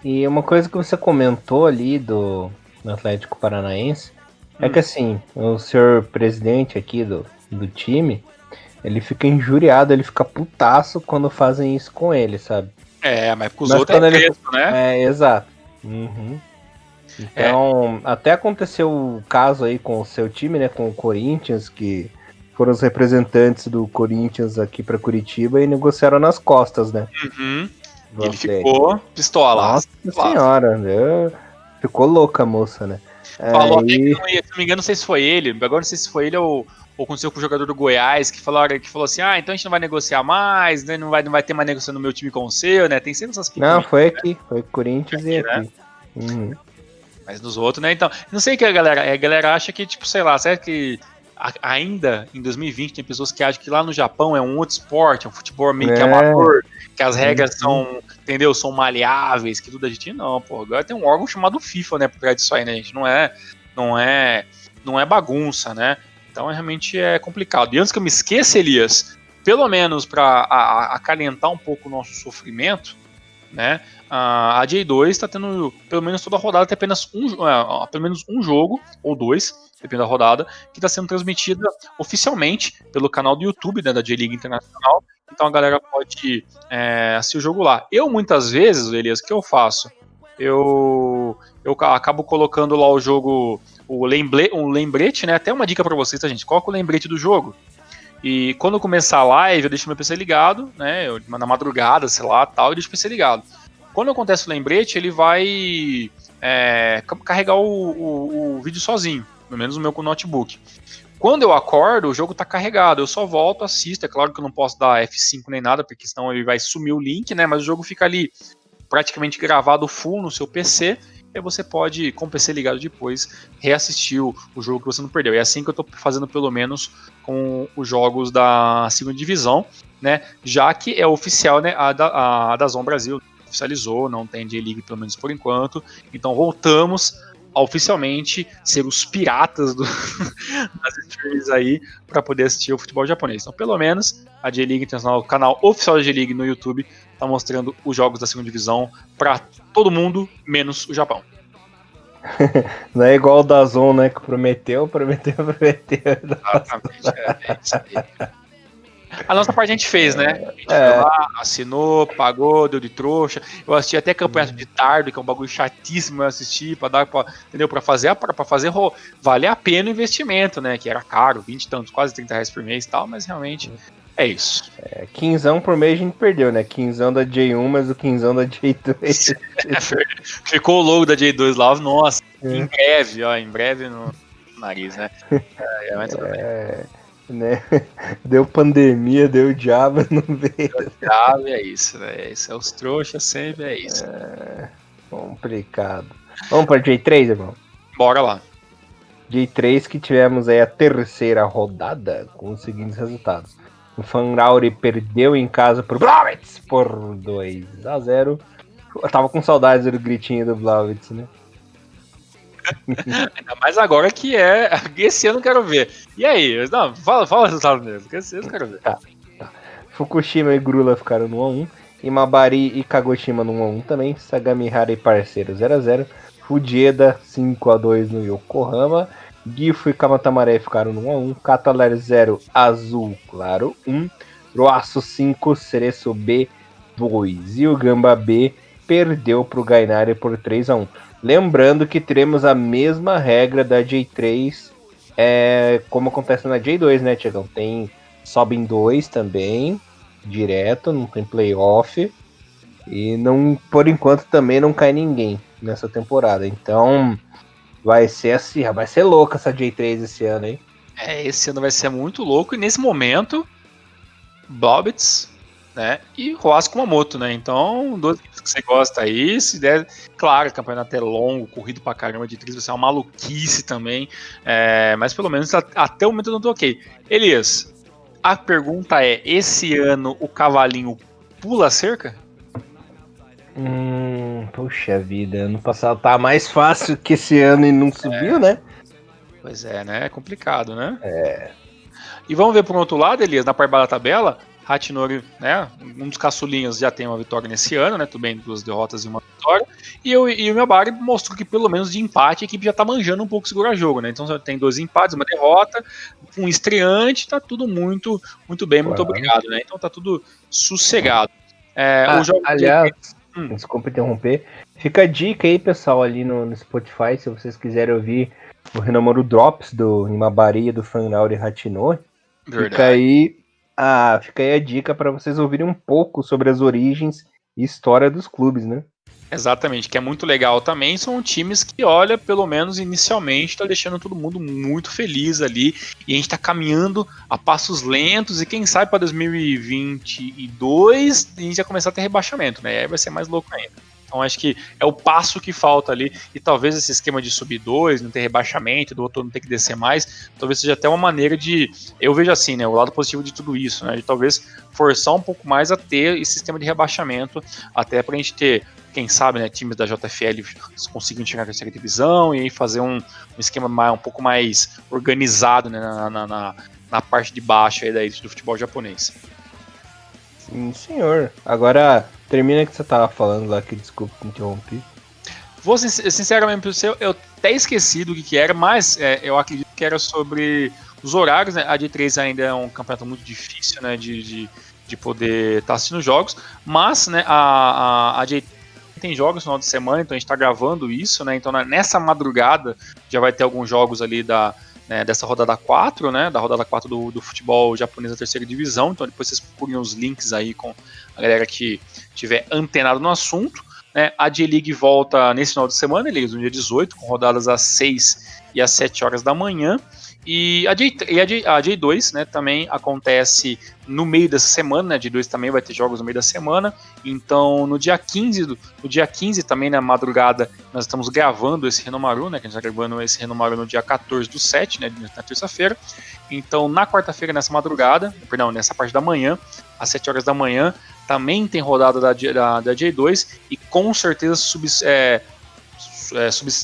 E uma coisa que você comentou ali do Atlético Paranaense é que, assim, o senhor presidente aqui do time, ele fica injuriado, ele fica putaço quando fazem isso com ele, sabe? Mas com os outros é preso, né? Exato. Uhum. Então, até aconteceu o caso aí com o seu time, né, com o Corinthians, que foram os representantes do Corinthians aqui para Curitiba e negociaram nas costas, né? Uhum. Ele ficou pistola. Nossa senhora, ficou louca a moça, né? Falou até que não ia, se não me engano, não sei se foi ele, agora não sei se foi ele ou aconteceu com o jogador do Goiás, que falou assim, então a gente não vai negociar mais, né? Não vai ter mais negociação no meu time com o seu, né? Tem sempre essas picuinhas. Não, foi aqui, foi Corinthians e aqui. Né? Uhum. Mas nos outros, né? Então, não sei o que a galera acha que, tipo, sei lá, será que ainda em 2020 tem pessoas que acham que lá no Japão é um outro esporte, é um futebol meio que amador, que as regras são, entendeu? São maleáveis, que tudo a gente não, pô. Agora tem um órgão chamado FIFA, né, por trás disso aí, né, gente? Não é bagunça, né? Então realmente é complicado. E antes que eu me esqueça, Elias, pelo menos para acalentar um pouco o nosso sofrimento, né? A J2 está tendo, pelo menos toda a rodada, tem apenas pelo menos um jogo, ou dois, depende da rodada, que está sendo transmitida oficialmente pelo canal do YouTube, né, da J-League Internacional. Então a galera pode assistir o jogo lá. Eu, muitas vezes, Elias, o que eu faço? Eu acabo colocando lá o jogo, um lembrete, né? Até uma dica para vocês, tá, gente? Coloca o lembrete do jogo. E quando começar a live, eu deixo meu PC ligado, né? Na madrugada, sei lá, tal, e deixo o PC ligado. Quando acontece o lembrete, ele vai carregar o vídeo sozinho, pelo menos no meu notebook. Quando eu acordo, o jogo tá carregado, eu só volto, assisto. É claro que eu não posso dar F5 nem nada, porque senão ele vai sumir o link, né? Mas o jogo fica ali praticamente gravado full no seu PC. E você pode, com o PC ligado depois, reassistir o jogo que você não perdeu. É assim que eu tô fazendo, pelo menos, com os jogos da segunda divisão, né? Já que é oficial, né? A DAZN Brasil oficializou, não tem J-League pelo menos por enquanto. Então voltamos a oficialmente ser os piratas das streams aí para poder assistir o futebol japonês. Então pelo menos a J-League Internacional, o canal oficial da J-League no YouTube, está mostrando os jogos da segunda divisão para todo mundo, menos o Japão. Não é igual o DAZN, né, que prometeu. Exatamente, é isso aí. A nossa parte a gente fez, né? A gente foi lá, assinou, pagou, deu de trouxa. Eu assisti até campeonato de tardo, que é um bagulho chatíssimo eu assistir, entendeu? Pra fazer valer a pena o investimento, né? Que era caro, 20 e tantos, quase R$30 por mês e tal, mas realmente é isso. Quinzão por mês a gente perdeu, né? Quinzão da J1, mas o quinzão da J2. Ficou o logo da J2 lá, nossa, em breve no nariz, né? Mas tudo bem. Né? Deu pandemia, deu diabo, não veio. Deu diabo, é isso, velho. Isso é os trouxas sempre, é isso. Complicado. Vamos para J3, irmão? Bora lá. J3 que tivemos aí a terceira rodada com os seguintes resultados. O Fanrauri perdeu em casa pro Blauwitz por 2-0. Eu tava com saudades do gritinho do Blauwitz, né? Ainda mais agora que esse ano eu quero ver. E aí? Não, fala o resultado mesmo, que esse ano eu quero ver. Tá. Fukushima e Grula ficaram no 1x1. Imabari e Kagoshima no 1x1 também. Sagamihara e Parceiro 0x0. Fujieda 5x2 no Yokohama. Gifu e Kamatamaré ficaram no 1x1. Cataler 0, Azul Claro 1. Roaço 5, Cereço B 2. E o Gamba B perdeu para o Gainari por 3x1. Lembrando que teremos a mesma regra da J3, como acontece na J2, né, Tiagão? Sobem 2 também, direto, não tem playoff. E não, por enquanto também não cai ninguém nessa temporada. Então vai ser assim, vai ser louca essa J3 esse ano, hein? Esse ano vai ser muito louco. E nesse momento, Bobbits, né, e Roas Kumamoto, né? Então, dois que você gosta aí, se der, claro, o campeonato é longo, corrido pra caramba de 3, vai ser uma maluquice também, mas pelo menos até o momento eu não tô ok. Elias, a pergunta é, esse ano o cavalinho pula a cerca? Puxa vida, ano passado tá mais fácil que esse ano e não subiu, né? Pois é, né? É complicado, né? E vamos ver por outro lado, Elias, na parte da tabela, Hachinori, né, um dos caçulinhos já tem uma vitória nesse ano, né, tudo bem, 2 derrotas e uma vitória, e o Imabari mostrou que pelo menos de empate a equipe já tá manjando um pouco segurar jogo, né, então tem 2 empates, uma derrota, um estreante, tá tudo muito bem, muito obrigado, né, então tá tudo sossegado. O jogo aliás, desculpa interromper, fica a dica aí, pessoal, ali no Spotify, se vocês quiserem ouvir o Renomaru Drops do Imabari e do Fanauri Hachinori, fica aí a dica para vocês ouvirem um pouco sobre as origens e história dos clubes, né? Exatamente, que é muito legal também, são times que, olha, pelo menos inicialmente, tá deixando todo mundo muito feliz ali, e a gente tá caminhando a passos lentos, e quem sabe para 2022 a gente já começar a ter rebaixamento, né? Aí vai ser mais louco ainda. Então acho que é o passo que falta ali, e talvez esse esquema de subir 2, não ter rebaixamento, do outro não ter que descer mais, talvez seja até uma maneira de, eu vejo assim, né, o lado positivo de tudo isso, né, de talvez forçar um pouco mais a ter esse sistema de rebaixamento, até pra gente ter, quem sabe, né, times da JFL conseguindo chegar na terceira divisão e aí fazer um esquema um pouco mais organizado, né, na parte de baixo aí da elite do futebol japonês. Sim, senhor. Agora, termina que você tava falando lá, que desculpa me interromper. Vou sinceramente pro seu, eu até esqueci do que era, mas eu acredito que era sobre os horários, né? A J3 ainda é um campeonato muito difícil, né? De poder estar assistindo jogos, mas, né, a J3 tem jogos no final de semana, então a gente tá gravando isso, né? Então nessa madrugada já vai ter alguns jogos ali dessa rodada 4, né, da rodada 4 do futebol japonês da terceira divisão, então depois vocês procurem os links aí com a galera que tiver antenado no assunto, né. A J-League volta nesse final de semana, no dia 18, com rodadas às 6 e às 7 horas da manhã, e a J2, né, também acontece no meio dessa semana, né, a J2 também vai ter jogos no meio da semana, então no dia 15 também na madrugada nós estamos gravando esse Renomaru, né, que a gente está gravando esse Renomaru no dia 14/7, né, na terça-feira, então na quarta-feira nessa parte da manhã, às 7 horas da manhã, também tem rodada da J2 e com certeza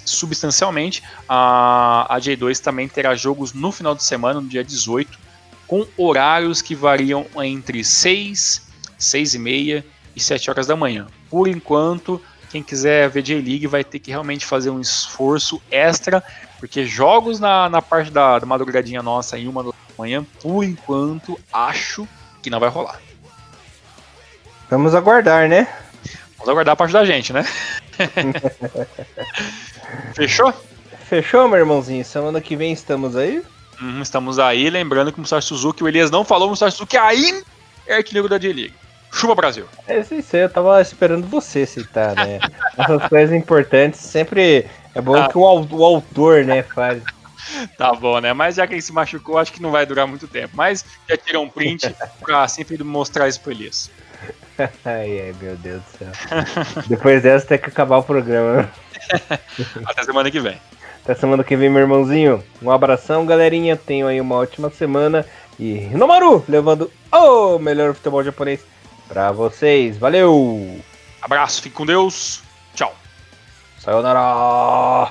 substancialmente a J2 também terá jogos no final de semana, no dia 18, com horários que variam entre 6, 6:30 e 7 horas da manhã. Por enquanto, quem quiser ver J-League vai ter que realmente fazer um esforço extra, porque jogos na parte da madrugadinha nossa em 1 da manhã, por enquanto, acho que não vai rolar. Vamos aguardar, né? Vamos aguardar a parte da gente, né? Fechou? Fechou, meu irmãozinho? Semana que vem estamos aí? Estamos aí, lembrando que o Musashi Suzuki, o Elias não falou, o Musashi Suzuki ainda é artilheiro da J-League. Chupa, Brasil! Isso aí, eu tava esperando você citar, né? Essas coisas importantes sempre é bom que o autor, né, faz. Tá bom, né? Mas já que ele se machucou, acho que não vai durar muito tempo. Mas já tirou um print pra sempre mostrar isso pro Elias. Ai, meu Deus do céu. Depois dessa tem que acabar o programa. Até semana que vem. Até semana que vem, meu irmãozinho. Um abração, galerinha. Tenham aí uma ótima semana. E Rinomaru, levando o melhor futebol japonês pra vocês. Valeu! Abraço, fique com Deus. Tchau. Sayonara!